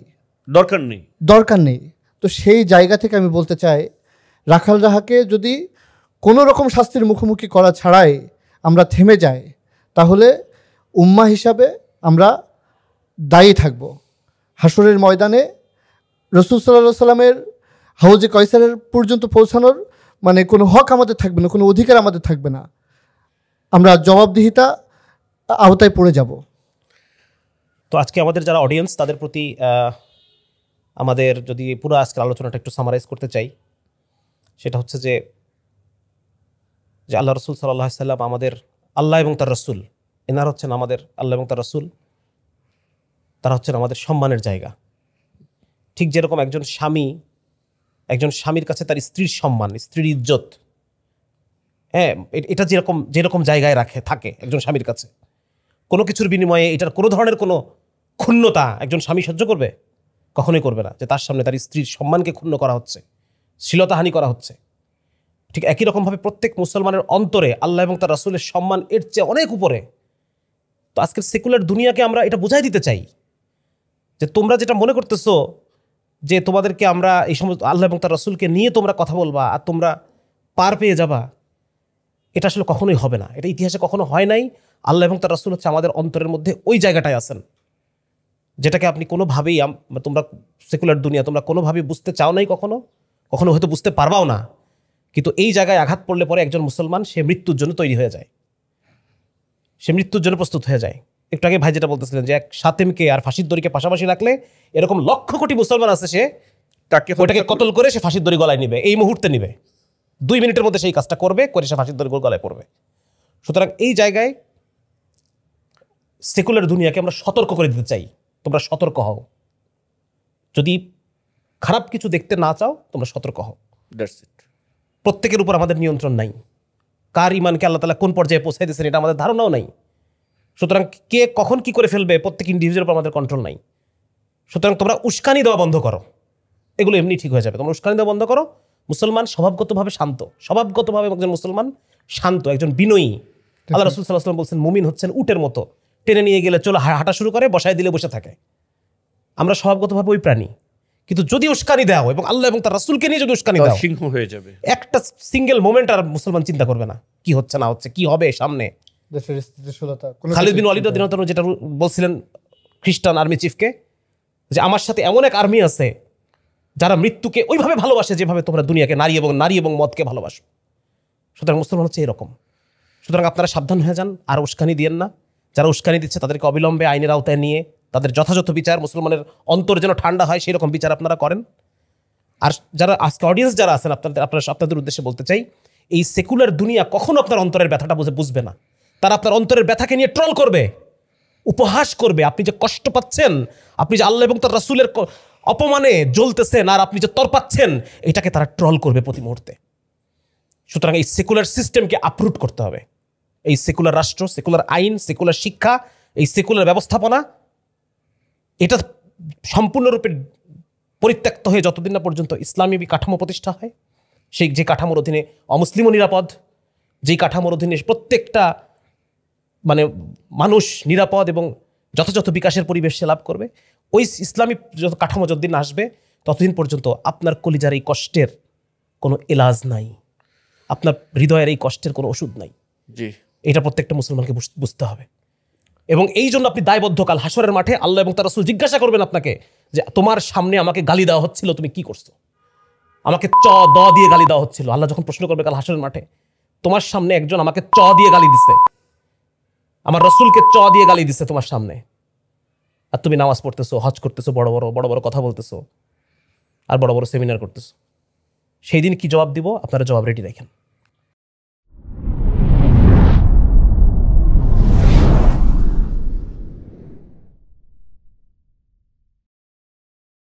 C: দরকার নেই। তো সেই জায়গা থেকে আমি বলতে চাই, রাখাল রাহাকে যদি কোনো রকম শাস্তির মুখোমুখি করা ছাড়াই আমরা থেমে যাই, তাহলে উম্মাহ হিসাবে আমরা দায়ী থাকব। হাসরের ময়দানে রাসূল সাল্লাল্লাহু আলাইহি সাল্লামের হাউজে কয়সারের পর্যন্ত পৌঁছানোর মানে কোনো হক আমাদের থাকবে না, কোনো অধিকার আমাদের থাকবে না। আমরা জবাবদিহিতা আওতায় পড়ে যাব।
A: তো আজকে আমাদের যারা অডিয়েন্স, তাদের প্রতি আমাদের যদি পুরো আজকের আলোচনাটা একটু সামারাইজ করতে চাই, সেটা হচ্ছে যে আল্লাহ রাসূল সাল্লাল্লাহু আলাইহি সাল্লাম আমাদের আল্লাহ এবং তার রসুল, এনারা হচ্ছেন আমাদের আল্লাহ এবং তার রসুল, তারা হচ্ছেন আমাদের সম্মানের জায়গা। ঠিক যেরকম একজন স্বামীর কাছে তার স্ত্রীর সম্মান, স্ত্রীর ইজ্জত, হ্যাঁ, এটা যেরকম জায়গায় থাকে একজন স্বামীর কাছে, কোনো কিছুর বিনিময়ে এটার কোনো ধরনের কোনো ক্ষুণ্ণতা একজন স্বামী সহ্য করবে? কখনোই করবে না, যে তার সামনে তার স্ত্রীর সম্মানকে ক্ষুণ্ণ করা হচ্ছে, শ্লীলতাহানি করা হচ্ছে। ঠিক একই রকমভাবে প্রত্যেক মুসলমানের অন্তরে আল্লাহ এবং তার রাসূলের সম্মান এর চেয়ে অনেক উপরে। তো আজকের সেকুলার দুনিয়াকে আমরা এটা বুঝাই দিতে চাই যে তোমরা যেটা মনে করতেছো যে তোমাদেরকে আমরা এই সমস্ত আল্লাহ এবং তার রাসূলকে নিয়ে তোমরা কথা বলবা আর তোমরা পার পেয়ে যাবা, এটা আসলে কখনোই হবে না। এটা ইতিহাসে কখনো হয় নাই। আল্লাহ এবং তার রাসূল হচ্ছে আমাদের অন্তরের মধ্যে ওই জায়গাটায় আছেন, যেটাকে আপনি কোনোভাবেই তোমরা সেকুলার দুনিয়া তোমরা কোনোভাবেই বুঝতে চাও নাই, কখনো হয়তো বুঝতে পারবাও না। কিন্তু এই জায়গায় আঘাত পড়লে পরে একজন মুসলমান সে মৃত্যুর জন্য তৈরি হয়ে যায়, সে মৃত্যুর জন্য প্রস্তুত হয়ে যায়। একটু আগে ভাই যেটা বলতেছিলেন যে এক সাতেমকে আর ফাঁসির দড়িকে পাশাপাশি রাখলে এরকম লক্ষ কোটি মুসলমান আছে, সে ওটাকে কতল করে সে ফাঁসির দড়ি গলায় নিবে, এই মুহূর্তে নিবে, 2 মিনিটের মধ্যে সেই কাজটা করে সে ফাঁসির দড়ি গলায় পড়বে। সুতরাং এই জায়গায় সেকুলার দুনিয়াকে আমরা সতর্ক করে দিতে চাই, তোমরা সতর্ক হও। যদি খারাপ কিছু দেখতে না চাও তোমরা সতর্ক হও। প্রত্যেকের উপর আমাদের নিয়ন্ত্রণ নাই, কার ইমানকে আল্লাহ তাআলা কোন পর্যায়ে পৌঁছাই দিয়েছেন এটা আমাদের ধারণাও নাই। সুতরাং কে কখন কি করে ফেলবে প্রত্যেক ইন্ডিভিজুয়াল উপর আমাদের কন্ট্রোল নাই। সুতরাং তোমরা উস্কানি দেওয়া বন্ধ করো, এগুলো এমনি ঠিক হয়ে যাবে। তোমরা উস্কানি দেওয়া বন্ধ করো। মুসলমান স্বভাবগতভাবে শান্ত, স্বভাবগতভাবে একজন মুসলমান শান্ত, একজন বিনয়ী। আল্লাহ রাসূল সাল্লাল্লাহু আলাইহি ওয়াসাল্লাম বলছেন মুমিন হচ্ছেন উটের মতো, টেনে নিয়ে গেলে চলো হাঁটা শুরু করে, বসায় দিলে বসে থাকে। আমরা স্বভাবগতভাবে ওই প্রাণী। কিন্তু যদি উস্কানি দাও এবং আল্লাহ এবং তার রাসূলকে নিয়ে যদি উস্কানি দাও,
B: সিংহ হয়ে যাবে। একটা
A: সিঙ্গেল মোমেন্ট আর মুসলমান চিন্তা করবে না কি হচ্ছে না হচ্ছে, কি হবে সামনে।
C: দেশের স্থিতিশীলতা,
A: খালিদ বিন ওয়ালিদ রাদিয়াল্লাহু তাআলা যেটা বলছিলেন খ্রিস্টান আর্মি চিফকে, যে আমার সাথে এমন এক আর্মি আছে যারা মৃত্যুকে ওইভাবে ভালোবাসে যেভাবে তোমরা দুনিয়াকে নারী এবং মদকে ভালোবাসো। সুতরাং মুসলমান হচ্ছে এরকম। সুতরাং আপনারা সাবধান হয়ে যান, আর উস্কানি দিয়েন না। যারা উস্কানি দিচ্ছে তাদেরকে অবিলম্বে আইনের আওতায় নিয়ে তাদের যথাযথ বিচার, মুসলমানের অন্তর যেন ঠান্ডা হয় সেই রকম বিচার আপনারা করেন। আর যারা আজকে অডিয়েন্স যারা আছেন, আপনাদের উদ্দেশ্যে বলতে চাই, এই সেকুলার দুনিয়া কখনো আপনার অন্তরের ব্যথাটা বুঝবে না। তারা আপনার অন্তরের ব্যথাকে নিয়ে ট্রল করবে, উপহাস করবে। আপনি যে কষ্ট পাচ্ছেন, আপনি যে আল্লাহ এবং তার রাসূলের অপমানে জ্বলতেছেন, আর আপনি যে তরপাচ্ছেন, এটাকে তারা ট্রল করবে প্রতি মুহূর্তে। সুতরাং এই সেকুলার সিস্টেমকে আপরুট করতে হবে। এই সেকুলার রাষ্ট্র, সেকুলার আইন, সেকুলার শিক্ষা, এই সেকুলার ব্যবস্থাপনা, এটা সম্পূর্ণরূপে পরিত্যক্ত হয়ে যতদিন না পর্যন্ত ইসলামী কাঠামো প্রতিষ্ঠা হয়, সেই যে কাঠামোর অধীনে অমুসলিমও নিরাপদ, যেই কাঠামোর অধীনে প্রত্যেকটা মানুষ নিরাপদ এবং যথাযথ বিকাশের পরিবেশ সে লাভ করবে, ওই ইসলামী যত কাঠামো যতদিন আসবে ততদিন পর্যন্ত আপনার কলিজার এই কষ্টের কোনো এলাজ নাই, আপনার হৃদয়ের এই কষ্টের কোনো ওষুধ নাই। এটা প্রত্যেকটা মুসলমানকে বুঝতে হবে। এবং এই জন্য আপনি দায়বদ্ধ, কাল হাসরের মাঠে আল্লাহ এবং তার রাসূল জিজ্ঞাসা করবেন আপনাকে যে তোমার সামনে আমাকে গালি দেওয়া হচ্ছিল, তুমি কি করছো? আমাকে দিয়ে গালি দেওয়া হচ্ছিল। আল্লাহ যখন প্রশ্ন করবে কাল হাসরের মাঠে, তোমার সামনে একজন আমাকে দিয়ে গালি দিছে, আমার রাসূলকে দিয়ে গালি দিছে তোমার সামনে, আর তুমি নামাজ পড়তেছো, হজ করতেছো, বড় বড় কথা বলতেছো, আর বড় বড় সেমিনার করতেছো। সেই দিন কি জবাব দিব? আপনারা জবাব রেডি রাখেন।